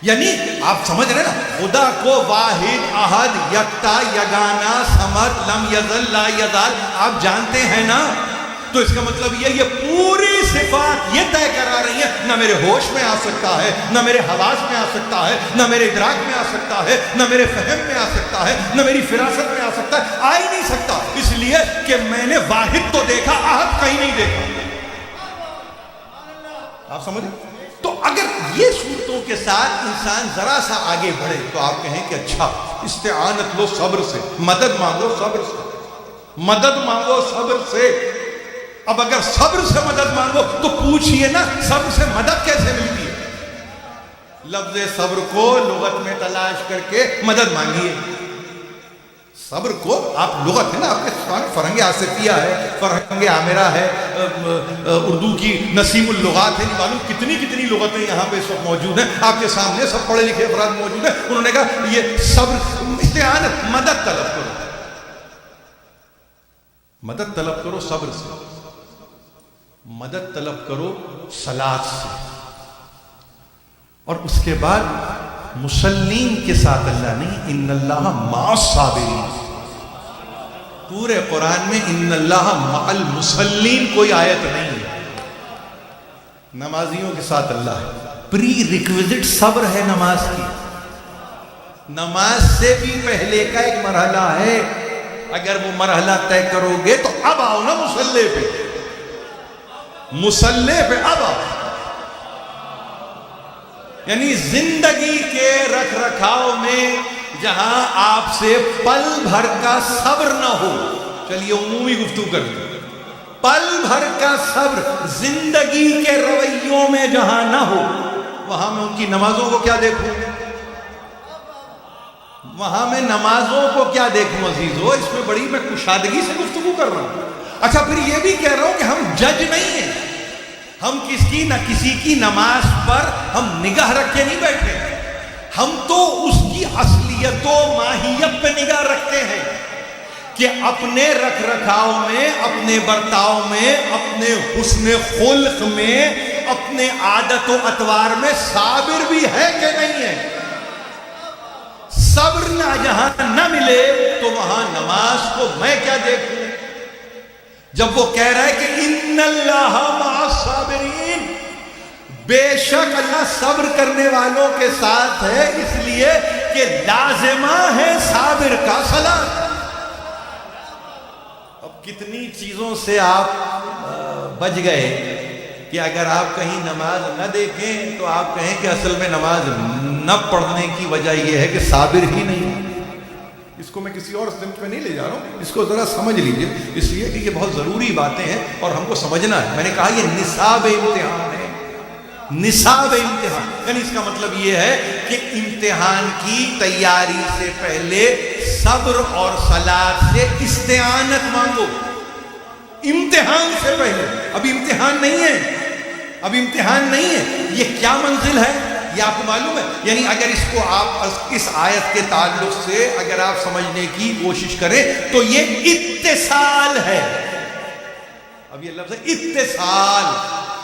یعنی آپ سمجھ رہے نا, خدا کو واحد, احد, یکتا, یگانا, صمد, لم یزل, لا یزال آپ جانتے ہیں نا. تو اس کا مطلب یہ پوری صفات یہ طے کرا رہی ہیں نہ میرے ہوش میں آ سکتا ہے, نہ میرے حواس میں آ سکتا ہے, نہ میرے ادراک میں آ سکتا ہے, نہ میرے فہم میں آ سکتا ہے, نہ میری فراست میں آ سکتا ہے, آ ہی نہیں سکتا. اس لیے کہ میں نے واحد تو دیکھا, احد کہیں نہیں دیکھا. آپ سمجھیں؟ تو اگر یہ صورتوں کے ساتھ انسان ذرا سا آگے بڑھے تو آپ کہیں کہ اچھا استعانت لو صبر سے، مدد مانگو صبر سے، مدد مانگو صبر سے۔ اب اگر صبر سے مدد مانگو تو پوچھئے نا صبر سے مدد کیسے ملتی ہے؟ لفظ صبر کو لغت میں تلاش کر کے مدد مانگیے۔ صبر کو آپ لغت ہے نا، آپ کے فرہنگ آصفیہ ہے، فرہنگ عامرہ ہے، اردو کی نسیم اللغات ہے، معلوم کتنی کتنی لغتیں یہاں پہ سب موجود ہیں آپ کے سامنے، سب پڑھے لکھے افراد موجود ہیں۔ انہوں نے کہا یہ صبر، استعانت، مدد طلب کرو، مدد طلب کرو صبر سے، مدد طلب کرو صلاۃ سے، اور اس کے بعد مسلمین کے ساتھ اللہ نہیں، ان اللہ مع الصابرین۔ پورے قرآن میں ان اللہ مع المسلمین کوئی آیت نہیں ہے، نمازیوں کے ساتھ اللہ ہے۔ پری ریکویزٹ صبر ہے نماز کی، نماز سے بھی پہلے کا ایک مرحلہ ہے، اگر وہ مرحلہ طے کرو گے تو اب آؤ نا مصلی پہ، مصلی پہ اب آؤ۔ یعنی زندگی کے رکھ رکھاؤ میں جہاں آپ سے پل بھر کا صبر نہ ہو، چلیے عمومی گفتگو کرتے، پل بھر کا صبر زندگی کے رویوں میں جہاں نہ ہو، وہاں میں ان کی نمازوں کو کیا دیکھوں، وہاں میں نمازوں کو کیا دیکھوں عزیزو؟ اس میں بڑی میں کشادگی سے گفتگو کر رہا ہوں۔ اچھا پھر یہ بھی کہہ رہا ہوں کہ ہم جج نہیں ہیں، ہم کسی کی نماز پر ہم نگاہ رکھ کے نہیں بیٹھے، ہم تو اس کی اصلیت و ماہیت پہ نگاہ رکھتے ہیں کہ اپنے رکھ رکھاؤ میں، اپنے برتاؤ میں، اپنے حسن خلق میں، اپنے عادت و اطوار میں صابر بھی ہے کہ نہیں ہے۔ صبر نہ جہاں نہ ملے تو وہاں نماز کو میں کیا دیکھوں؟ جب وہ کہہ رہا ہے کہ ان اللہ مع الصابرین، بے شک اللہ صبر کرنے والوں کے ساتھ ہے، اس لیے کہ لازمہ ہے صابر کا صلاۃ۔ اب کتنی چیزوں سے آپ بچ گئے کہ اگر آپ کہیں نماز نہ دیکھیں تو آپ کہیں کہ اصل میں نماز نہ پڑھنے کی وجہ یہ ہے کہ صابر ہی نہیں۔ اس کو میں کسی اور سمت میں نہیں لے جا رہا ہوں، اس کو ذرا سمجھ لیجئے، اس لیے کہ یہ بہت ضروری باتیں ہیں اور ہم کو سمجھنا ہے۔ میں نے کہا یہ نصاب امتحان ہے، نصاب امتحان، یعنی اس کا مطلب یہ ہے کہ امتحان کی تیاری سے پہلے صبر اور صلاۃ سے استعانت مانگو، امتحان سے پہلے۔ ابھی امتحان نہیں ہے، اب امتحان نہیں ہے، یہ کیا منزل ہے یہ آپ کو معلوم ہے؟ یعنی اگر اس کو آپ اس آیت کے تعلق سے اگر آپ سمجھنے کی کوشش کریں تو یہ اتصال ہے۔ اب یہ لفظ ہے اتصال،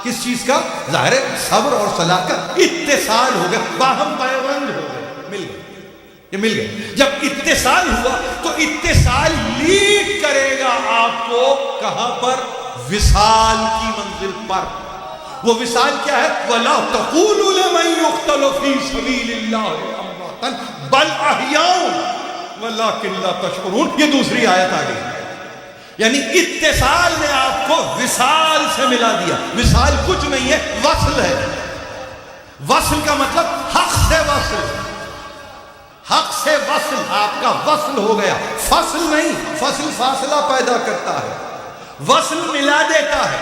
کس چیز کا؟ ظاہر ہے صبر اور صلاۃ کا اتصال ہو گیا، باہم پیوند ہو گئے، مل گئے، یہ مل گئے۔ جب اتصال ہوا تو اتصال لیڈ کرے گا آپ کو کہاں پر؟ وصال کی منزل پر۔ وہ وصال کیا ہے؟ وَلَا تَقُولُوا لِمَن يُقْتَلُ فِي سَبِيلِ اللَّهِ أَمْوَاتٌ بَلْ أَحْيَاءٌ وَلَٰكِن لَّا تَشْعُرُونَ۔ یہ دوسری آیت آ گئی، یعنی اتصال نے آپ کو وصال سے ملا دیا۔ وصال کچھ نہیں ہے، وصل ہے۔ وصل کا مطلب حق سے وصل، حق سے وصل، آپ کا وصل ہو گیا۔ فصل نہیں، فصل فاصلہ پیدا کرتا ہے، وصل ملا دیتا ہے۔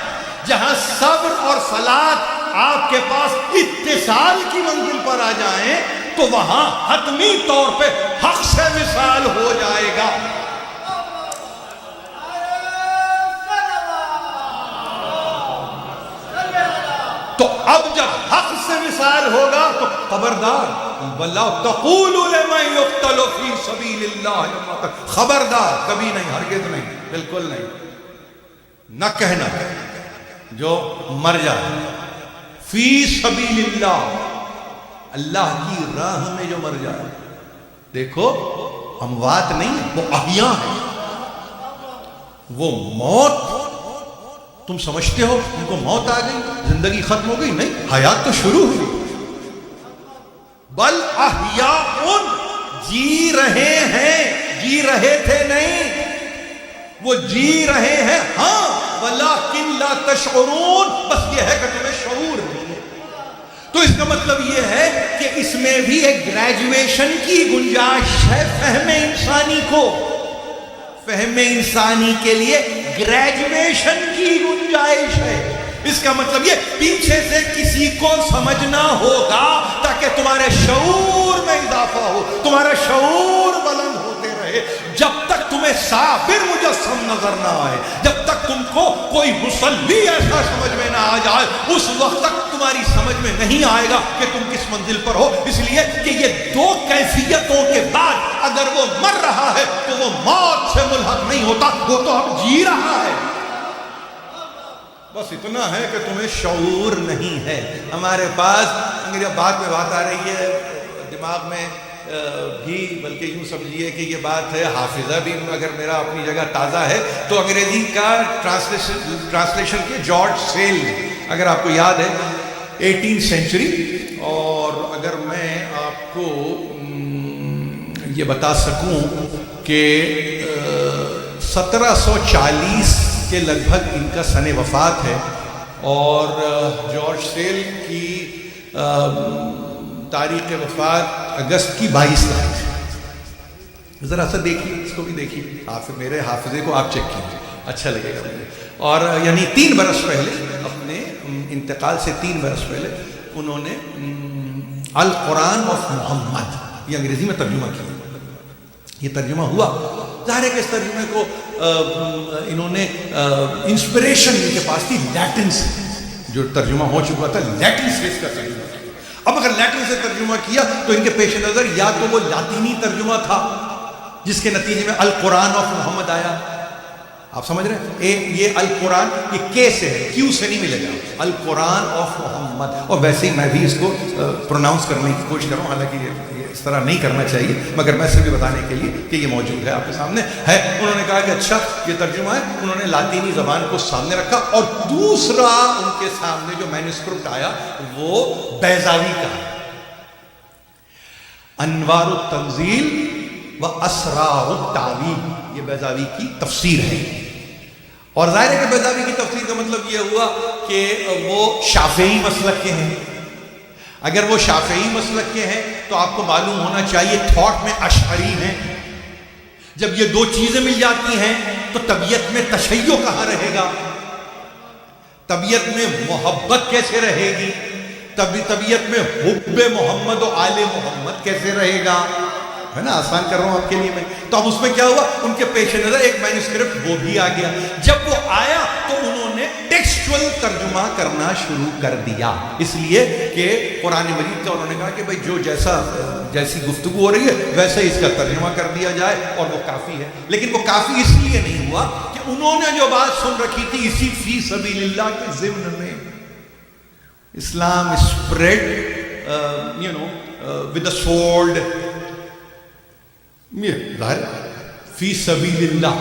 جہاں صبر اور صلاۃ آپ کے پاس اتصال کی منزل پر آ جائیں تو وہاں حتمی طور پہ حق سے وصال ہو جائے گا۔ تو اب جب حق سے وصال ہوگا تو خبردار، وَلَا تَقُولُوا لِمَن يُقْتَلُ فِي سَبِيلِ اللَّهِ، خبردار، کبھی نہیں، ہرگز نہیں، بالکل نہیں، نہ کہنا جو مر جائے فی سبیل اللہ، اللہ کی راہ میں جو مر جائے۔ دیکھو اموات نہیں، وہ احیاء ہیں۔ وہ موت تم سمجھتے ہو ان کو موت آ گئی، زندگی ختم ہو گئی؟ نہیں، حیات تو شروع ہوئی۔ بل احیاء، جی رہے ہیں، جی رہے تھے نہیں، وہ جی رہے ہیں، ہاں، وَلَٰكِن لَّا تَشْعُرُونَ، بس یہ ہے کہ تمہیں شعور نہیں ہے۔ اس کا مطلب یہ ہے کہ اس میں بھی ایک گریجویشن کی گنجائش ہے فہم انسانی کو. فہم انسانی کے لیے گریجویشن کی گنجائش ہے. اس کا مطلب یہ پیچھے سے کسی کو سمجھنا ہوگا تاکہ تمہارے شعور میں اضافہ ہو, تمہارا شعور بلند ہوتے رہے. جب تک تمہیں صابر مجسم نظر نہ آئے, جب تک تم کو کوئی مصلی ایسا سمجھ میں نہ آ جائے, اس وقت تک تمہاری سمجھ میں نہیں آئے گا کہ تم کس منزل پر ہو. اس لیے کہ یہ دو کیفیتوں کے بعد اگر وہ مر رہا ہے تو وہ موت سے ملحق نہیں ہوتا, وہ تو اب جی رہا ہے. بس اتنا ہے کہ تمہیں شعور نہیں ہے. ہمارے پاس انگریزی بات میں بات آ رہی ہے دماغ میں بھی, بلکہ یوں سمجھیے کہ یہ بات ہے حافظہ بھی اگر میرا اپنی جگہ تازہ ہے تو انگریزی کا ٹرانسلیشن کے جارج سیل, اگر آپ کو یاد ہے 18 سینچری, اور اگر میں آپ کو یہ بتا سکوں کہ 1740 کے لگ بھگ ان کا سن وفات ہے, اور جارج سیل کی تاریخ وفات اگست کی 22 تاریخ. ذرا سا دیکھیے, اس کو بھی دیکھیے, میرے حافظے کو آپ چیک کیجیے, اچھا لگے گا مجھے. اور یعنی 3 برس پہلے, اپنے انتقال سے 3 برس پہلے انہوں نے القرآن آف محمد یہ انگریزی میں ترجمہ کیا. یہ ترجمہ ہوا, ظاہر ہے کہ اس ترجمے کو انہوں نے انسپریشن ان کے پاس تھی لیٹن سے, جو ترجمہ ہو چکا تھا لیٹن سے اس کا ترجمہ. اب اگر لیٹن سے ترجمہ کیا تو ان کے پیش نظر یا تو وہ لاطینی ترجمہ تھا جس کے نتیجے میں القرآن آف محمد آیا. آپ سمجھ رہے ہیں, یہ القرآن یہ کے سے ہے, کیوں سے نہیں ملے گا, القرآن آف محمد. اور ویسے ہی میں بھی اس کو پروناؤنس کرنے کی کوشش کر رہا ہوں, حالانکہ یہ اس طرح نہیں کرنا چاہیے, مگر میں سے بھی بتانے کے لیے کہ یہ موجود ہے آپ کے سامنے ہے. انہوں نے کہا کہ اچھا یہ ترجمہ ہے, انہوں نے لاطینی زبان کو سامنے رکھا, اور دوسرا ان کے سامنے جو مینوسکرپٹ آیا وہ بیضاوی کا ہے, انوار التنزیل و اسرار التعویل, یہ بیضاوی کی تفسیر ہے. اور ظاہر ہے کہ بیضاوی کی تفسیر کا مطلب یہ ہوا کہ وہ شافعی مسلک کے ہیں. اگر وہ شافعی مسلک کے ہیں تو آپ کو معلوم ہونا چاہیے تھاٹ میں اشعری ہیں. جب یہ دو چیزیں مل جاتی ہیں تو طبیعت میں تشیع کہاں رہے گا, طبیعت میں محبت کیسے رہے گی, طبیعت میں حب محمد و آل محمد کیسے رہے گا, ہے نا, آسان کر رہا ہوں آپ کے لیے میں. تو اب اس میں کیا ہوا, ان کے پیش نظر ایک مینوسکرپٹ وہ بھی آ گیا. جب وہ آیا تو انہوں نے ٹیکسچول ترجمہ کرنا شروع کر دیا, اس لیے کہ قرآن مجید کا انہوں نے کہا کہ بھائی جو جیسی گفتگو ہو رہی ہے ویسے ہی اس کا ترجمہ کر دیا جائے, اور وہ کافی ہے. لیکن وہ کافی اس لیے نہیں ہوا کہ انہوں نے جو بات سن رکھی تھی اسی فی سبیل اللہ کے ضمن میں اسلام اسپریڈ ود the sword, ظاہر فی سبیل اللہ,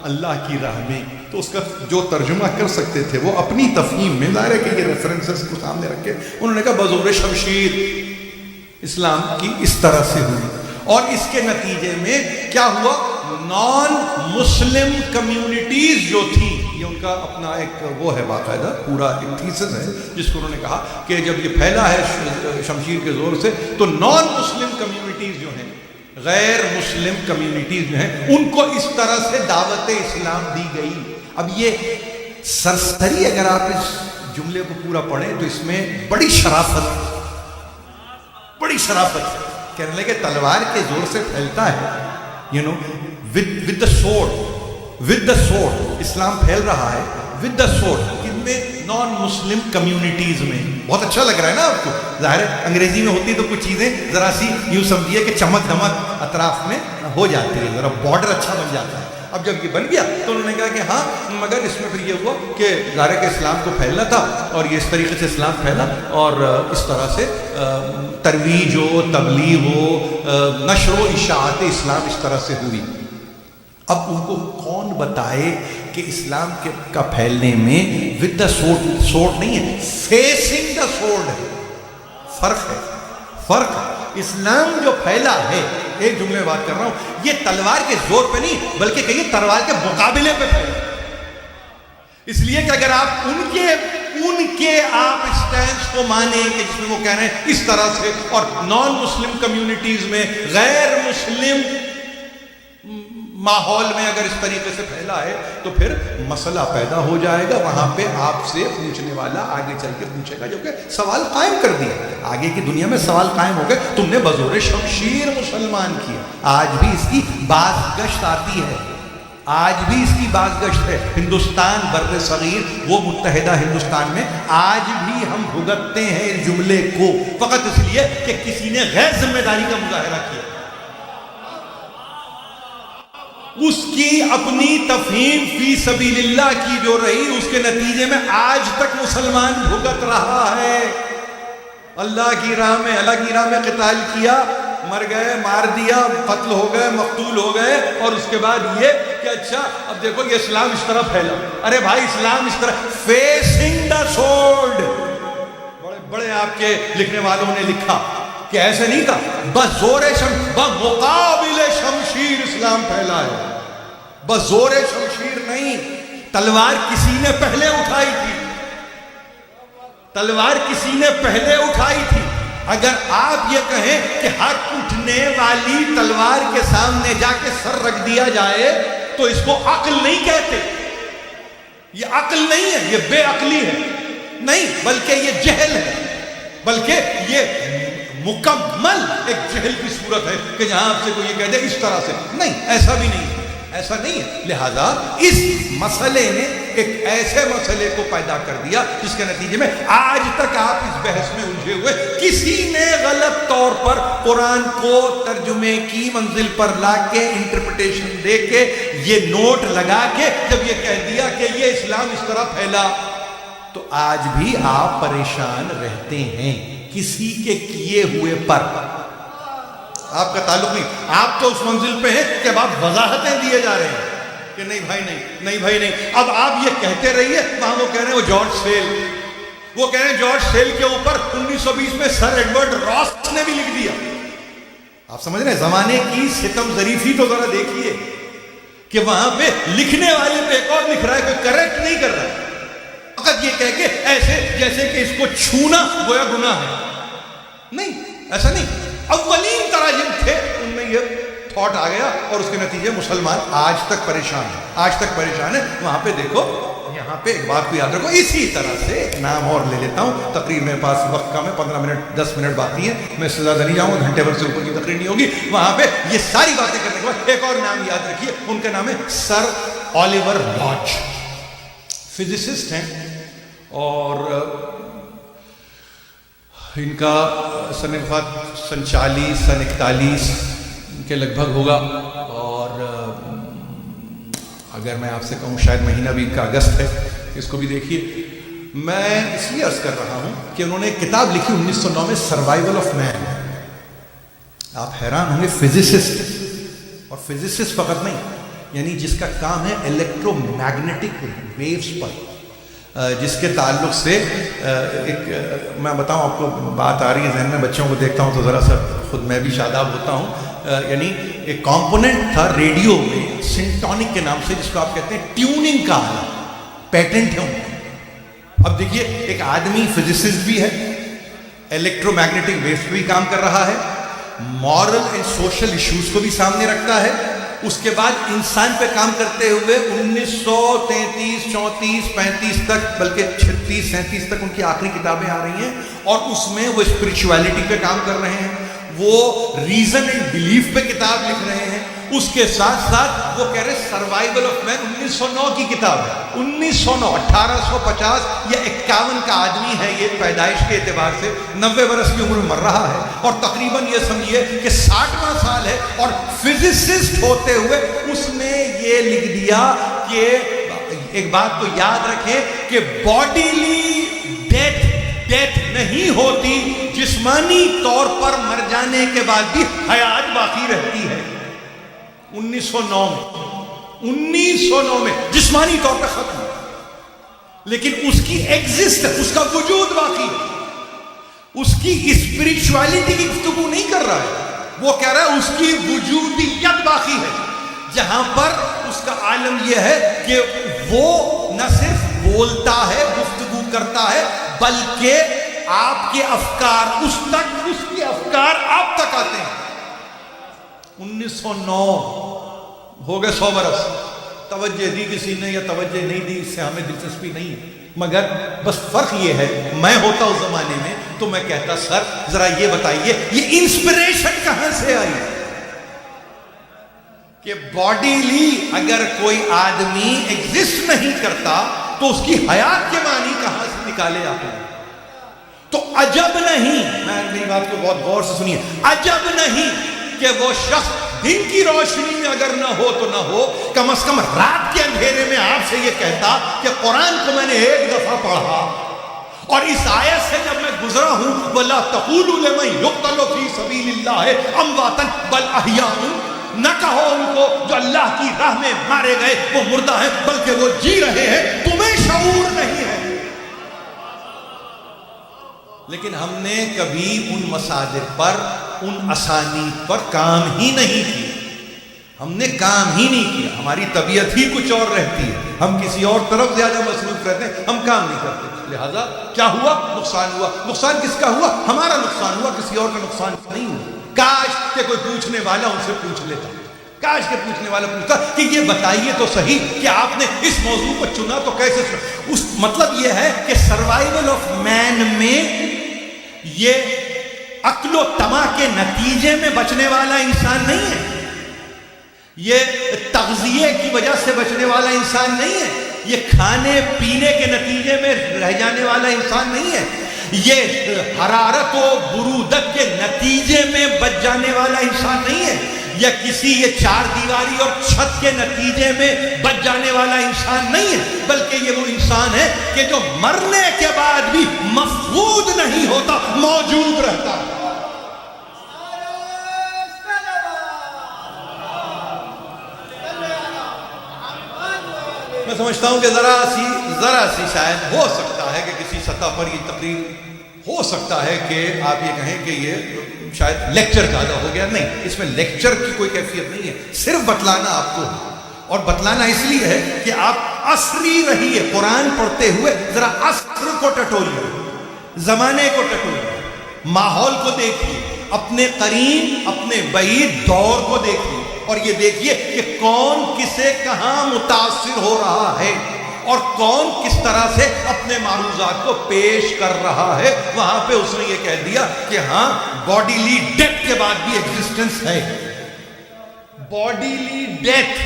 اللہ کی راہ میں. تو اس کا جو ترجمہ کر سکتے تھے وہ اپنی تفہیم میں, ظاہر ہے کہ یہ ریفرنسز کو سامنے رکھ کے انہوں نے کہا بزور شمشیر اسلام کی اس طرح سے ہوئی. اور اس کے نتیجے میں کیا ہوا, نان مسلم کمیونٹیز جو تھی, یہ ان کا اپنا ایک وہ ہے باقاعدہ پورا ایک تھیسس ہے جس کو انہوں نے کہا کہ جب یہ پھیلا ہے شمشیر کے زور سے تو نان مسلم کمیونٹیز جو ہیں, غیر مسلم کمیونٹیز جو ہیں, ان کو اس طرح سے دعوت اسلام دی گئی. اب یہ سرسری اگر آپ اس جملے کو پورا پڑھیں تو اس میں بڑی شرافت کہنے لگے تلوار کے زور سے پھیلتا ہے, with the sword اسلام پھیل رہا ہے, with the sword ان میں نان مسلم کمیونٹیز میں. بہت اچھا لگ رہا ہے نا آپ کو, ظاہر ہے انگریزی میں ہوتی تو کچھ چیزیں ذرا سی یوں سمجھیے کہ چمک دمک اطراف میں ہو جاتی ہے, ذرا بارڈر اچھا بن جاتا ہے. اب جب یہ بن گیا تو انہوں نے کہا کہ ہاں, مگر اس میں پھر یہ ہوا کہ ظاہر ہے کہ اسلام کو پھیلنا تھا, اور یہ اس طریقے سے اسلام پھیلا, اور اس طرح سے ترویج ہو, تبلیغ ہو, نشر و اشاعت اسلام اس طرح سے ہوئی. اب ان کو کون بتائے کہ اسلام کا پھیلنے میں ود دا سورڈ نہیں ہے, فیسنگ دا سورڈ ہے. فرق ہے. اسلام جو پھیلا ہے, ایک جملے میں بات کر رہا ہوں, یہ تلوار کے زور پہ نہیں بلکہ کہیں تلوار کے مقابلے پہ پھیلا. اس لیے کہ اگر آپ ان کے ان کے آپ اسٹینڈ کو مانیں کہ جس میں وہ کہہ رہے ہیں اس طرح سے، اور نان مسلم کمیونٹیز میں، غیر مسلم ماحول میں اگر اس طریقے سے پھیلا ہے تو پھر مسئلہ پیدا ہو جائے گا. وہاں پہ آپ سے پوچھنے والا آگے چل کے پوچھے گا، جو کہ سوال قائم کر دیا. آگے کی دنیا میں سوال قائم ہو گئے، تم نے بزور شمشیر مسلمان کیا. آج بھی اس کی باز گشت آتی ہے، آج بھی اس کی باز گشت ہے. ہندوستان بر صغیر، وہ متحدہ ہندوستان میں آج بھی ہم بھگتتے ہیں اس جملے کو، فقط اس لیے کہ کسی نے غیر ذمہ داری کا مظاہرہ کیا. اس کی اپنی تفہیم فی سبیل اللہ کی جو رہی، اس کے نتیجے میں آج تک مسلمان بھگت رہا ہے. اللہ کی راہ میں قتال کیا، مر گئے، مار دیا، قتل ہو گئے، مقتول ہو گئے، اور اس کے بعد یہ کہ اچھا اب دیکھو یہ اسلام اس طرح پھیلا. ارے بھائی اسلام اس طرح فیسنگ دا سورڈ. بڑے آپ کے لکھنے والوں نے لکھا کہ ایسے نہیں تھا، بمقابل شمشیر اسلام پھیلا ہے. بزور شمشیر نہیں، تلوار کسی نے پہلے اٹھائی تھی، تلوار کسی نے پہلے اٹھائی تھی. اگر آپ یہ کہیں کہ حق اٹھنے والی تلوار کے سامنے جا کے سر رکھ دیا جائے تو اس کو عقل نہیں کہتے. یہ عقل نہیں ہے، یہ بے عقلی ہے. نہیں، بلکہ یہ جہل ہے، بلکہ یہ مکمل ایک جہل کی صورت ہے کہ جہاں آپ سے کوئی یہ کہہ دے اس طرح سے. نہیں، ایسا بھی نہیں ہے، ایسا نہیں ہے. لہذا اس مسئلے نے ایک ایسے مسئلے کو پیدا کر دیا جس کے نتیجے میں آج تک آپ اس بحث میں الجھے ہوئے. کسی نے غلط طور پر قرآن کو ترجمے کی منزل پر لا کے انٹرپریٹیشن دے کے یہ نوٹ لگا کے جب یہ کہہ دیا کہ یہ اسلام اس طرح پھیلا، تو آج بھی آپ پریشان رہتے ہیں کسی کے کیے ہوئے پر. آپ کا تعلق نہیں، آپ تو اس منزل پہ ہیں کہ اب آپ وضاحتیں دیے جا رہے ہیں کہ نہیں بھائی نہیں، نہیں بھائی نہیں. اب آپ یہ کہتے رہیے، وہاں وہ کہہ رہے ہیں وہ جارج سیل، وہ کہہ رہے ہیں جارج سیل کے اوپر 1920 میں سر ایڈورڈ راس نے بھی لکھ دیا. آپ سمجھ رہے ہیں زمانے کی ستم ظریفی تو ذرا دیکھیے کہ وہاں پہ لکھنے والے پہ ایک اور لکھ رہا ہے، کوئی کریکٹ نہیں کر رہا ہے، فقط یہ کہہ کے ایسے جیسے کہ اس کو چھونا گویا گناہ ہے. نہیں، ایسا نہیں. اولین تراجم تھے ان میں یہ تھاٹ آ گیا اور اس کے نتیجے مسلمان آج تک پریشان ہیں، آج تک پریشان ہیں. وہاں پہ دیکھو، یہاں پہ ایک بات کو یاد رکھو. اسی طرح سے ایک نام اور لے لیتا ہوں، تقریر میرے پاس وقت کم ہے، 15 منٹ 10 منٹ باقی ہیں، میں اس سے زیادہ نہیں جاؤں گا، گھنٹے بھر سے اوپر کی تقریر نہیں ہوگی. وہاں پہ یہ ساری باتیں کرنے کے بعد ایک اور نام یاد رکھیے، ان کا نام ہے سر آلیور لاڈج. فزسسٹ ہیں اور ان کا سن وفات 40 سن 41 کے لگ بھگ ہوگا. اور اگر میں آپ سے کہوں شاید مہینہ بھی ان کا اگست ہے، اس کو بھی دیکھیے. میں اس لیے عرض کر رہا ہوں کہ انہوں نے ایک کتاب لکھی 1909 میں، سروائیول آف مین. آپ حیران ہوں گے، فزسسٹ، اور فزسسٹ فقط نہیں، یعنی جس کا کام ہے الیکٹرو میگنیٹک ویوز پر، جس کے تعلق سے ایک میں بتاؤں آپ کو، بات آ رہی ہے ذہن میں، بچوں کو دیکھتا ہوں تو ذرا سا خود میں بھی شاداب ہوتا ہوں. یعنی ایک کمپوننٹ تھا ریڈیو میں سنٹونک کے نام سے، جس کو آپ کہتے ہیں ٹیوننگ کا آلہ، پیٹنٹ ہے ان کا. اب دیکھیے، ایک آدمی فزسسٹ بھی ہے، الیکٹرو میگنیٹک ویوز پہ بھی کام کر رہا ہے، مورل اینڈ سوشل ایشوز کو بھی سامنے رکھتا ہے. اس کے بعد انسان پہ کام کرتے ہوئے 1933 34 35 تک، بلکہ 36 37 تک ان کی آخری کتابیں آ رہی ہیں، اور اس میں وہ اسپرچویلٹی پہ کام کر رہے ہیں، وہ ریزن اینڈ بلیف پہ کتاب لکھ رہے ہیں. اس کے ساتھ ساتھ وہ کہہ رہے سروائیول آف مین 1909 کی کتاب ہے. 1909 1850 یا 51 کا آدمی ہے یہ پیدائش کے اعتبار سے، 90 برس کی عمر میں مر رہا ہے، اور تقریباً یہ سمجھیے کہ 60واں سال ہے. اور فزسسٹ ہوتے ہوئے اس نے یہ لکھ دیا کہ ایک بات کو یاد رکھیں کہ باڈیلی ڈیتھ نہیں ہوتی، جسمانی طور پر مر جانے کے بعد بھی حیات باقی رہتی ہے. 1909 میں جسمانی طور پہ ختم، لیکن اس کی ایگزسٹنس، اس کا وجود باقی ہے. اس کی اسپرچویلٹی کی گفتگو نہیں کر رہا ہے، وہ کہہ رہا ہے اس کی وجودیت باقی ہے، جہاں پر اس کا عالم یہ ہے کہ وہ نہ صرف بولتا ہے، گفتگو کرتا ہے، بلکہ آپ کے افکار اس کے افکار آپ تک آتے ہیں۔ 1909 ہو گئے 100 برس، توجہ دی کسی نے یا توجہ نہیں دی اس سے ہمیں دلچسپی نہیں ہے، مگر بس فرق یہ ہے میں ہوتا اس زمانے میں تو میں کہتا سر ذرا یہ بتائیے یہ انسپریشن کہاں سے آئی کہ باڈیلی اگر کوئی آدمی ایگزسٹ نہیں کرتا تو اس کی حیات کے معنی کہاں سے نکالے آپ نے؟ تو عجب نہیں، میں میری بات کو بہت غور سے سنیے، عجب نہیں کہ وہ شخص دن کی روشنی میں اگر نہ ہو تو نہ ہو، کم از کم رات کے اندھیرے میں آپ سے یہ کہتا کہ قرآن کو میں نے ایک دفعہ پڑھا اور اس آیت سے جب میں گزرا ہوں وَلَا تَقُولُوا لِمَن يُقْتَلُ فِي سَبِيلِ اللَّهِ أَمْوَاتًا بَلْ أَحْيَاءٌ، نہ کہو ان کو جو اللہ کی راہ میں مارے گئے وہ مردہ ہیں بلکہ وہ جی رہے ہیں، تمہیں شعور نہیں ہے۔ لیکن ہم نے کبھی ان مصادر پر، ان اسانید پر کام ہی نہیں کیا، ہم نے کام ہی نہیں کیا، ہماری طبیعت ہی کچھ اور رہتی ہے، ہم کسی اور طرف زیادہ مصروف رہتے ہیں، ہم کام نہیں کرتے، لہذا کیا ہوا؟ نقصان ہوا۔ نقصان کس کا ہوا؟ ہمارا نقصان ہوا، کسی اور کا نقصان نہیں ہوا۔ کاش کہ کوئی پوچھنے والا ان سے پوچھ لیتا، کاش کہ پوچھنے والا پوچھتا کہ یہ بتائیے تو صحیح کہ آپ نے اس موضوع کو چنا تو کیسے چنا؟ اس مطلب یہ ہے کہ سروائیول آف مین میں یہ عقل و طمع کے نتیجے میں بچنے والا انسان نہیں ہے، یہ تغذیے کی وجہ سے بچنے والا انسان نہیں ہے، یہ کھانے پینے کے نتیجے میں رہ جانے والا انسان نہیں ہے، یہ حرارت و برودت کے نتیجے میں بچ جانے والا انسان نہیں ہے، یا کسی یہ چار دیواری اور چھت کے نتیجے میں بچ جانے والا انسان نہیں ہے، بلکہ یہ وہ انسان ہے کہ جو مرنے کے بعد بھی مفقود نہیں ہوتا، موجود رہتا ہے۔ میں سمجھتا ہوں کہ ذرا سی شاید ہو سکتا ہے کہ کسی سطح پر یہ تقریر ہو سکتا ہے کہ آپ یہ کہیں کہ یہ شاید لیکچر زیادہ ہو گیا، نہیں، اس میں لیکچر کی کوئی کیفیت نہیں ہے، صرف بتلانا آپ کو، اور بتلانا اس لیے ہے کہ آپ عصری رہیے، قرآن پڑھتے ہوئے ذرا عصر کو ٹٹولیے، زمانے کو ٹٹولیے، ماحول کو دیکھیے، اپنے قریب اپنے بعید دور کو دیکھیے، اور یہ دیکھیے کہ کون کسے کہاں متاثر ہو رہا ہے اور کون کس طرح سے اپنے معروضات کو پیش کر رہا ہے۔ وہاں پہ اس نے یہ کہہ دیا کہ ہاں باڈیلی ڈیتھ کے بعد بھی ایگزسٹنس ہے، باڈیلی ڈیتھ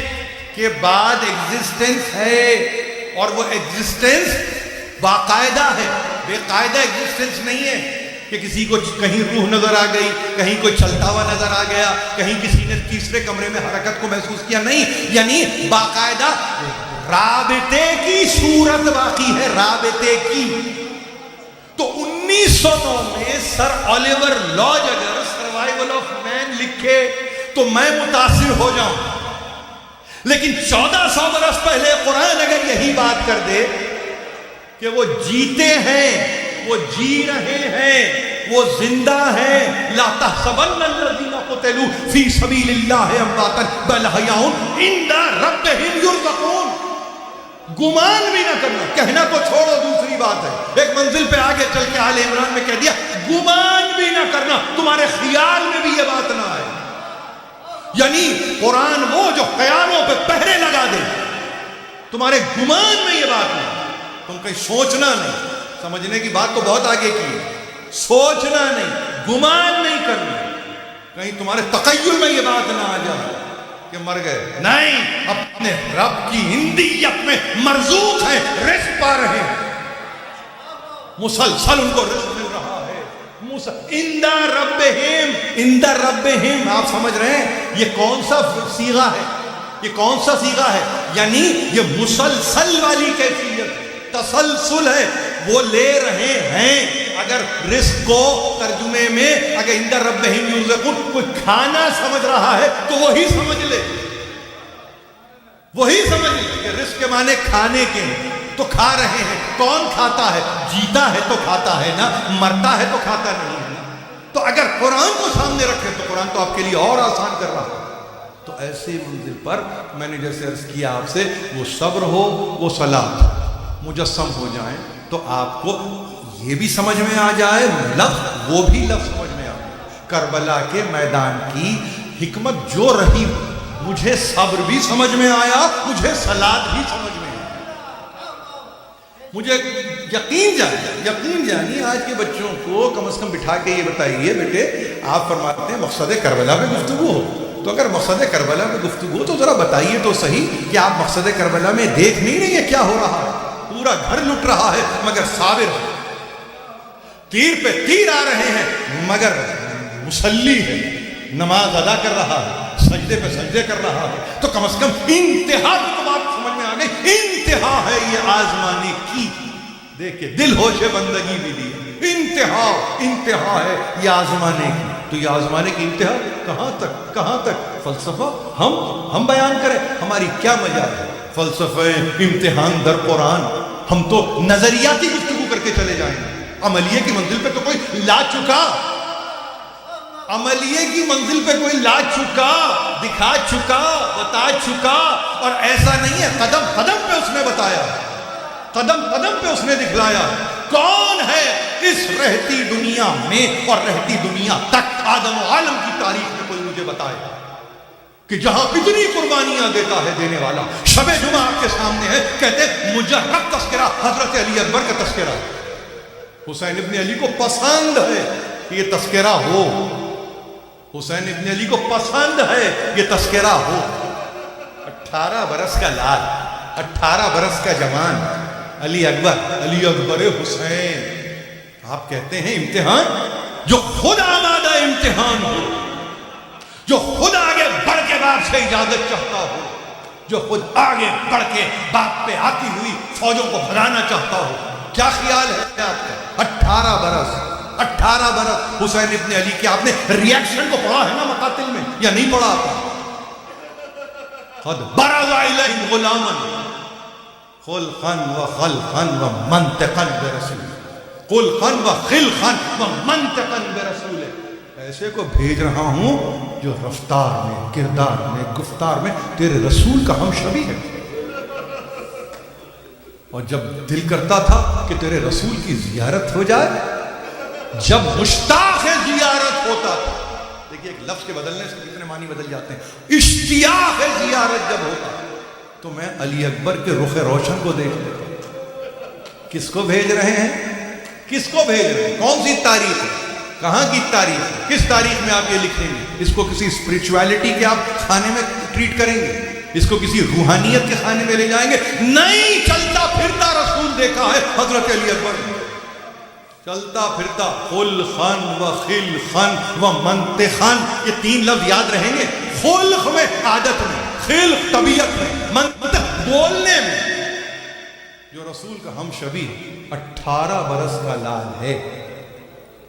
کے بعد ایگزسٹنس ہے، اور وہ ایگزسٹنس باقاعدہ ہے، بے قاعدہ ایگزسٹنس نہیں ہے کہ کسی کو کہیں روح نظر آ گئی، کہیں کوئی چلتا ہوا نظر آ گیا، کہیں کسی نے تیسرے کمرے میں حرکت کو محسوس کیا، نہیں، یعنی باقاعدہ رابطے کی صورت باقی ہے، رابطے کی۔ تو 1909 میں سر اولیور لاج اگر سروائیول آف مین لکھے تو میں متاثر ہو جاؤں، لیکن 1400 برس پہلے قرآن اگر یہی بات کر دے کہ وہ جیتے ہیں، وہ جی رہے ہیں، وہ زندہ ہیں، لا تحسبن الذین قتلوا فی سبیل اللہ امواتا بل احیاء عند ربہم یرزقون۔ گمان بھی نہ کرنا، کہنا تو چھوڑو دوسری بات ہے، ایک منزل پہ آگے چل کے آل عمران میں کہہ دیا گمان بھی نہ کرنا، تمہارے خیال میں بھی یہ بات نہ آئے، یعنی قرآن وہ جو خیالوں پہ پہرے لگا دے، تمہارے گمان میں یہ بات نہیں، تم کہیں سوچنا نہیں، سمجھنے کی بات تو بہت آگے کی ہے، سوچنا نہیں، گمان نہیں کرنا، کہیں تمہارے تخیل میں یہ بات نہ آ جائے کہ مر گئے، نہیں، اپنے رب کی ہندیت میں مرزوق ہیں، رزق پا رہے ہیں، مسلسل ان کو رزق مل رہا ہے، اندہ ربہم، آپ سمجھ رہے ہیں یہ کون سا صیغہ ہے، یہ کون سا صیغہ ہے، یعنی یہ مسلسل والی کیفیت، تسلسل ہے، وہ لے رہے ہیں۔ اگر رزق کو ترجمے میں اگر عند ربہم یرزقون کوئی کھانا سمجھ رہا ہے تو وہی سمجھ لے، وہی سمجھ لے کہ رزق کے معنی کھانے کے ہیں، تو کھا رہے ہیں، کون کھاتا ہے؟ جیتا ہے تو کھاتا ہے نا، مرتا ہے تو کھاتا نہیں ہے نا۔ تو اگر قرآن کو سامنے رکھیں تو قرآن تو آپ کے لیے اور آسان کر رہا ہے۔ تو ایسے منزل پر میں نے جیسے عرض کیا آپ سے، وہ صبر ہو، وہ صلاۃ مجسم ہو جائیں تو آپ کو یہ بھی سمجھ میں آ جائے لفظ، وہ بھی لفظ سمجھ میں آ جائے۔ کربلا کے میدان کی حکمت جو رہی، مجھے صبر بھی سمجھ میں آیا، مجھے صلات بھی سمجھ میں آیا۔ مجھے یقین جانی آج کے بچوں کو کم از کم بٹھا کے یہ بتائیے، بیٹے آپ فرماتے ہیں مقصد کربلا میں گفتگو ہو، تو اگر مقصد کربلا میں گفتگو ہو تو ذرا بتائیے تو صحیح کہ آپ مقصد کربلا میں دیکھ نہیں رہی ہے کیا ہو رہا ہے؟ پورا گھر لٹ رہا ہے مگر صابر ہے، تیر پہ تیر آ رہے ہیں مگر مسلی ہے، نماز ادا کر رہا ہے، سجدے پہ سجدے کر رہا ہے، تو کم از کم انتہا تو بات سمجھ میں آ گئی، انتہا ہے یہ آزمانے کی، دیکھیں دل ہوش بندگی بھی دی، انتہا ہے یہ آزمانے کی۔ تو یہ آزمانے کی انتہا کہاں تک فلسفہ ہم بیان کریں، ہماری کیا مجال ہے؟ فلسفہ امتحان در قرآن، ہم تو نظریاتی گفتگو کر کے چلے جائیں گے، عملیے کی منزل پہ تو کوئی لا چکا، عملیے کی منزل پہ کوئی لا چکا، دکھا چکا، بتا چکا، اور ایسا نہیں ہے قدم قدم پہ اس نے بتایا، قدم قدم پہ اس نے دکھلایا۔ کون ہے اس رہتی دنیا میں اور رہتی دنیا تک آدم و عالم کی تاریخ میں کوئی مجھے بتائے کہ جہاں اتنی قربانیاں دیتا ہے دینے والا؟ شب جمعہ آپ کے سامنے ہے، کہتے مجرد تذکرہ حضرت علی اکبر کا تذکرہ، حسین ابن علی کو پسند ہے کہ یہ تذکرہ ہو، حسین ابن علی کو پسند ہے یہ تذکرہ ہو۔ 18 برس کا لال، 18 برس کا جوان، علی اکبر حسین، آپ کہتے ہیں امتحان؟ جو خود آمادہ امتحان ہو، جو خود آگے بڑھ کے باپ سے اجازت چاہتا ہو، جو خود آگے بڑھ کے باپ پہ آتی ہوئی فوجوں کو بھگانا چاہتا ہو، کیا خیال ہے آپ کا؟ 18 برس حسین ابن علی کے، آپ نے ریاکشن کو پڑھا ہے نا مقاتل میں یا نہیں پڑھا آپ؟ قد برز الیہم غلاما خلقا و خلقا و منطقا برسول، خلقا و خلقا و منطقا برسول، ایسے کو بھیج رہا ہوں جو رفتار میں، کردار میں، گفتار میں تیرے رسول کا ہم شبیہ ہے۔ اور جب دل کرتا تھا کہ تیرے رسول کی زیارت ہو جائے، جب مشتاق زیارت ہوتا تھا، دیکھیے ایک لفظ کے بدلنے سے کتنے معنی بدل جاتے ہیں، اشتیاق زیارت جب ہوتا تو میں علی اکبر کے رخ روشن کو دیکھ لیتا۔ کس کو بھیج رہے ہیں؟ کس کو بھیج رہے ہیں؟ کون سی تاریخ ہے؟ کہاں کی تاریخ ہے؟ کس تاریخ میں آپ یہ لکھیں گے؟ اس کو کسی اسپرچویلٹی کے آپ کھانے میں ٹریٹ کریں گے؟ اس کو کسی روحانیت کے خانے میں لے جائیں گے؟ نہیں، چلتا پھرتا رسول دیکھا ہے حضرت علی اکبر نے، چلتا پھرتا خلقن و خلقن و منطقن، یہ 3 لفظ یاد رہیں گے، خلق میں عادت میں، خلق طبیعت میں، منطق بولنے میں، جو رسول کا ہم شبیہ 18 برس کا لال ہے،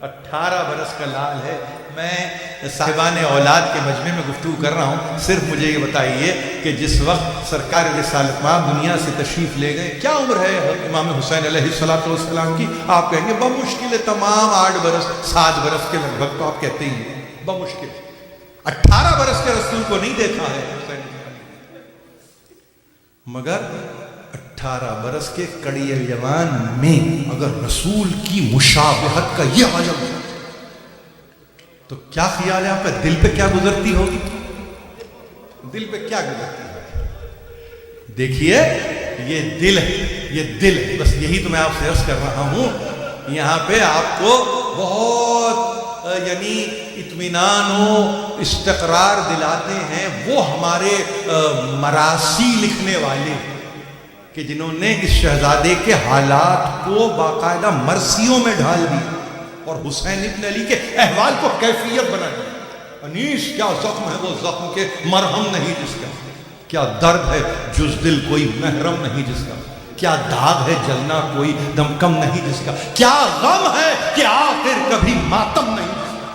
18 برس کا لال ہے۔ میں صاحبان اولاد کے مجمع میں گفتگو کر رہا ہوں، صرف مجھے یہ بتائیے کہ جس وقت سرکار رسالت مآب دنیا سے تشریف لے گئے، کیا عمر ہے امام حسین علیہ السلام کی؟ آپ کہیں گے بمشکل تمام 8 برس 7 برس کے لگ بھگ، تو آپ کہتے ہی ہیں بمشکل 18 برس کے رسول کو نہیں دیکھا ہے حسین، مگر 18 برس کے کڑی جوان میں اگر رسول کی مشابہت کا یہ عالم ہے تو کیا خیال ہے آپ کا؟ دل پہ کیا گزرتی ہوگی؟ دل پہ کیا گزرتی ہوگی؟ دیکھیے یہ دل ہے، یہ دل ہے، بس یہی تو میں آپ سے عرض کر رہا ہوں۔ یہاں پہ آپ کو بہت یعنی اطمینان و استقرار دلاتے ہیں وہ ہمارے مراسی لکھنے والے کہ جنہوں نے اس شہزادے کے حالات کو باقاعدہ مرثیوں میں ڈھال دیا اور حسین ابن علی کے احوال کو کیفیت بنا دیا۔ انیس کیا زخم ہے وہ زخم کے مرہم نہیں جس کا، کیا درد ہے جز دل کوئی محرم نہیں جس کا، کیا داغ ہے جلنا کوئی دم کم نہیں جس کا، کیا غم ہے کہ آخر کبھی ماتم نہیں جس کا،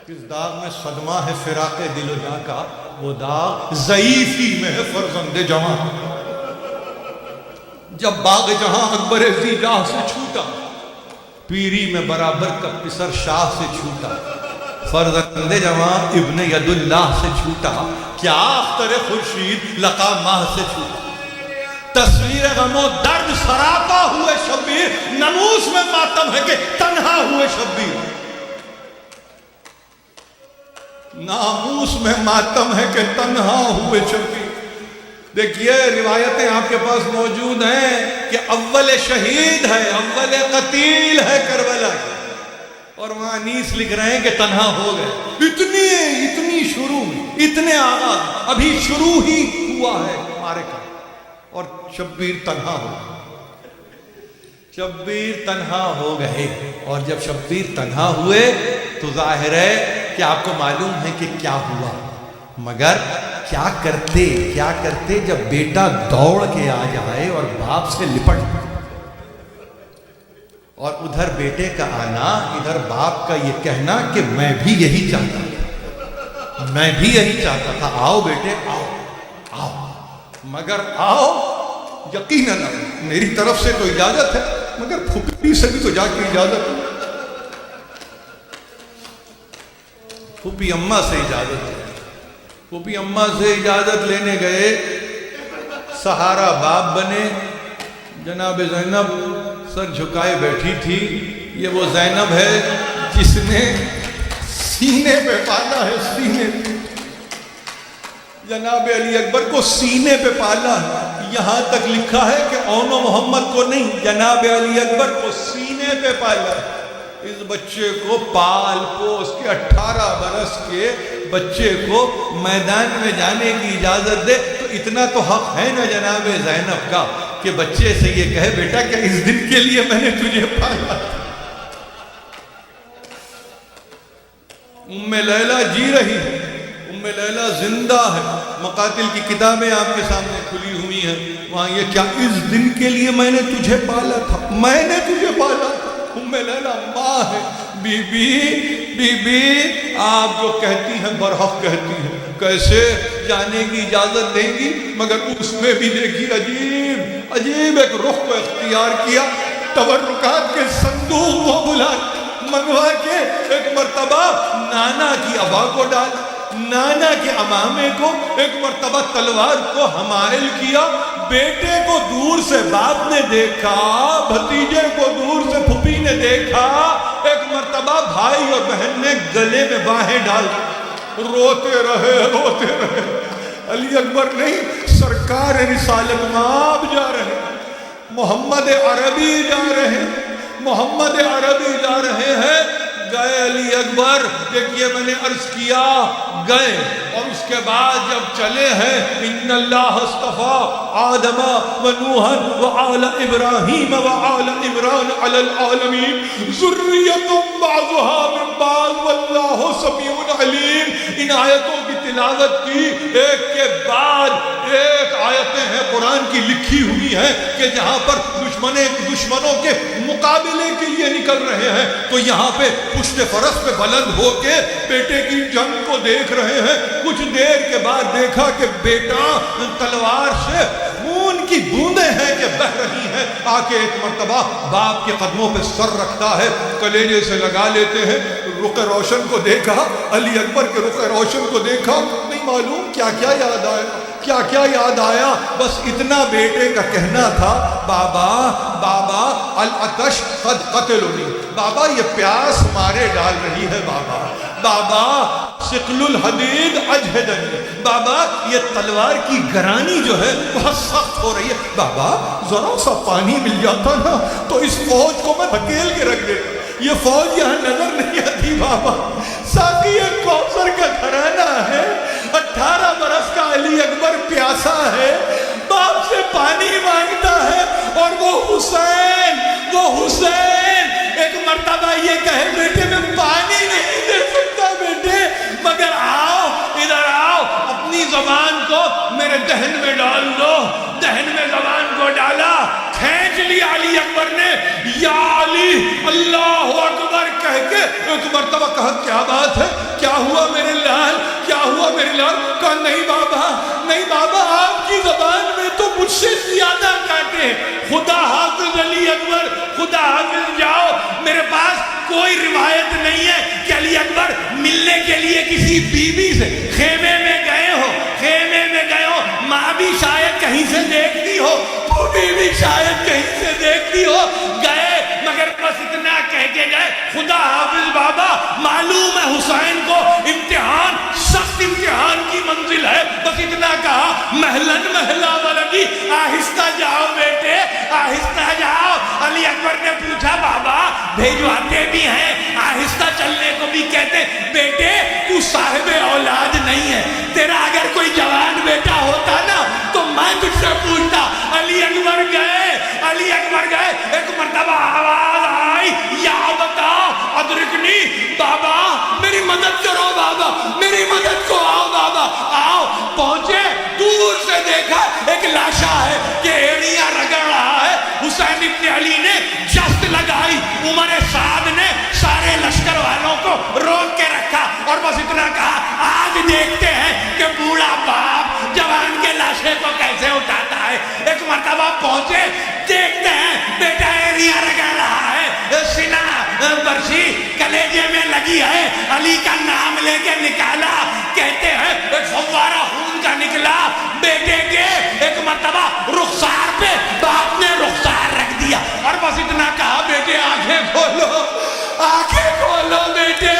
کس داغ میں صدمہ ہے فراق دل و جاں کا، وہ داغ ضعیفی میں ہے فرزند جوان۔ جب باغ جہاں اکبر ذی جاہ سے چھوٹا، پیری میں برابر کا پسر شاہ سے چھوٹا، فرزند جوان ابن ید اللہ سے چھوٹا، کیا اختر خورشید لقا ماہ سے چھوٹا، تصویر غم و درد سراپا ہوئے شبیر، ناموس میں ماتم ہے کہ تنہا ہوئے شبیر، ناموس میں ماتم ہے کہ تنہا ہوئے شبیر۔ دیکھیے روایتیں آپ کے پاس موجود ہیں کہ اول شہید ہے، اول قتیل ہے کربلا کی، اور وہاں انیس لکھ رہے ہیں کہ تنہا ہو گئے۔ اتنی شروع، اتنے آغاز، ابھی شروع ہی ہوا ہے معرکہ، اور شبیر تنہا ہو گئے، شبیر تنہا ہو گئے۔ اور جب شبیر تنہا ہوئے تو ظاہر ہے کہ آپ کو معلوم ہے کہ کیا ہوا، مگر کیا کرتے جب بیٹا دوڑ کے آ جائے اور باپ سے لپٹ، اور ادھر بیٹے کا آنا، ادھر باپ کا یہ کہنا کہ میں بھی یہی چاہتا تھا، میں بھی یہی چاہتا تھا، آؤ بیٹے آؤ آؤ، مگر آؤ، یقیناً میری طرف سے تو اجازت ہے، مگر پھوپھی سے بھی تو جا کے اجازت ہے، پھوپھی اماں سے اجازت ہے، پھوپھی اماں سے اجازت لینے گئے، سہارا باپ بنے۔ جناب زینب سر جھکائے بیٹھی تھی، یہ وہ زینب ہے جس نے سینے پہ پالا ہے، سینے پہ، جناب علی اکبر کو سینے پہ پالا ہے، یہاں تک لکھا ہے کہ اون و محمد کو نہیں، جناب علی اکبر کو سینے پہ پالا ہے۔ اس بچے کو پال پوس کے 18 برس کے بچے کو میدان میں جانے کی اجازت دے، تو اتنا تو حق ہے نا جناب زینب کا کہ بچے سے یہ کہے بیٹا کہ اس دن کے لیے میں نے تجھے پالا۔ ام لیلہ جی رہی ہے، ام لیلہ زندہ ہے، مقاتل کی کتابیں آپ کے سامنے کھلی ہوئی ہیں، وہاں یہ کیا اس دن کے لیے میں نے تجھے پالا تھا، میں نے تجھے پالا تھا۔ ام لیلہ ماں ہے، بی بی آپ جو کہتی ہیں برحق کہتی ہیں، کیسے جانے کی اجازت دیں گی، مگر اس میں بھی دیکھی عجیب ایک رخ کو اختیار کیا، تبرکات کے صندوق کو بلا منگوا کے ایک مرتبہ نانا کی ابا کو ڈال، نانا کے امامے کو، ایک مرتبہ تلوار کو حمائل کیا، بیٹے کو دور سے باپ نے دیکھا، بھتیجے کو دور سے پھوپھی نے دیکھا، ایک مرتبہ بھائی اور بہن نے گلے میں باہیں ڈال، روتے رہے۔ علی اکبر نہیں، سرکار رسالت مآب جا رہے، محمد عربی جا رہے، محمد عربی جا رہے ہیں، گئے علی اکبر، دیکھئے میں نے عرض کیا، گئے، اور اس کے بعد جب چلے ہیں، ان اللہ اصطفیٰ آدم و نوحا و آل ابراہیم و آل عمران علی العالمین ذریت بعضها من بعض واللہ سمیع علیم۔ ان آیتوں کی تلاوت کی، ایک کے بعد ایک آیتیں ہیں قرآن کی لکھی ہوئی ہیں کہ جہاں پر دشمنوں کے مقابلے کے لیے نکل رہے ہیں، تو یہاں پہ پشت فرس پہ بلند ہو کے بیٹے کی جنگ کو دیکھ رہے ہیں، کچھ دیر کے بعد دیکھا کہ بیٹا تلوار سے خون کی بوندیں ہیں کہ بہہ رہی ہیں، آ کے ایک مرتبہ باپ کے قدموں پہ سر رکھتا ہے، کلیجے سے لگا لیتے ہیں، رخ روشن کو دیکھا، علی اکبر کے رخ روشن کو دیکھا، نہیں معلوم کیا کیا یاد آیا، کیا کیا یاد آیا، بس اتنا بیٹے کا کہنا تھا، بابا العطش قد قتلنی، بابا یہ پیاس مارے ڈال رہی ہے، بابا ثقل الحدید اجہدنی، بابا یہ تلوار کی گرانی جو ہے بہت سخت ہو رہی ہے، بابا ذرا سا پانی مل جاتا نا تو اس فوج کو میں دھکیل کے رکھ دیتا، یہ فوج یہاں نظر نہیں آتی، بابا ساقی کوثر کا گھرانہ ہے، 18 برس کا علی اکبر پیاسا ہے، باپ سے پانی مانگتا ہے، اور وہ حسین ایک مرتبہ یہ کہے بیٹے میں پانی نہیں دے سکتا بیٹے، مگر آؤ ادھر آؤ، اپنی زبان کو میرے دہن میں ڈال دو، دہن میں زبان کو ڈالا، کھینچ لیا علی اکبر نے، یا علی اللہ اکبر کہہ کے ایک مرتبہ کہا کیا بات ہے، کیا ہوا میرے لال، کیا ہوا میرے لال، کہا نہیں بابا آپ کی زبان میں تو مجھ سے زیادہ کاٹے، خدا حافظ علی اکبر، خدا حافظ، جاؤ، میرے پاس کوئی روایت نہیں ہے کہ علی اکبر ملنے کے لیے کسی بی بی سے خیمے میں گئے ہو، ماں بھی شاید کہیں سے دیکھتی ہو، بیوی شاید کہیں سے دیکھتی ہو. گئے مگر بس اتنا کہہ کے گئے خدا حافظ بابا معلوم ہے حسین کو امتحان سخت امتحان کی منزل ہے. بس اتنا کہا محلن محلہ ولدی آہستہ جاؤ بیٹے آہستہ جاؤ. علی اکبر نے پوچھا بابا بھیجواتے بھی ہیں آہستہ چلنے کو بھی کہتے. بیٹے تو صاحب اولاد نہیں ہے, تیرا اگر کوئی جوان بیٹا ہوتا نا تو میں تجھ سے پوچھتا. علی اکبر گئے علی اکبر گئے. ایک مرتبہ آواز آئی یا بتاؤ ادرکنی بابا میری مدد کرو بابا میری مدد کو آؤ بابا آؤ. پہنچے دور سے دیکھا ایک لاشا ہے کہ ایڑیاں رگڑ رہا ہے. حسین ابن علی نے جست لگائی. عمر سعد نے سارے لشکر والوں کو روک کے رکھا اور بس اتنا کہا آج دیکھتے ہیں کہ بوڑھا باپ جوان کے لاشے کو کیسے اٹھاتا ہے. ایک مرتبہ پہنچے دیکھتے ہیں بیٹا ایڑیاں رگڑ رہا ہے سینہ برشی کلیجے میں لگی ہے. علی کا نام لے کے نکالا کہتے ہیں ایک فوارہ خون کا نکلا بیٹے کے. ایک مرتبہ رخسار پہ باپ نے رخسار رکھ دیا اور بس اتنا کہا بیٹے آنکھیں کھولو بیٹے.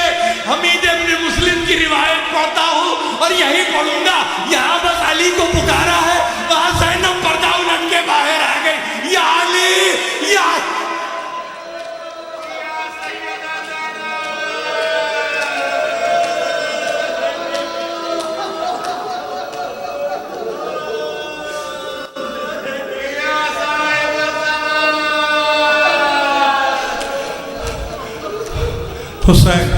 حمید ابن مسلم کی روایت پڑھتا ہوں اور یہی پڑھوں گا. یہاں بس علی کو پکارا ہے وہاں زینب پردہ الٹ کے باہر آ گئی. یا علی یا حسین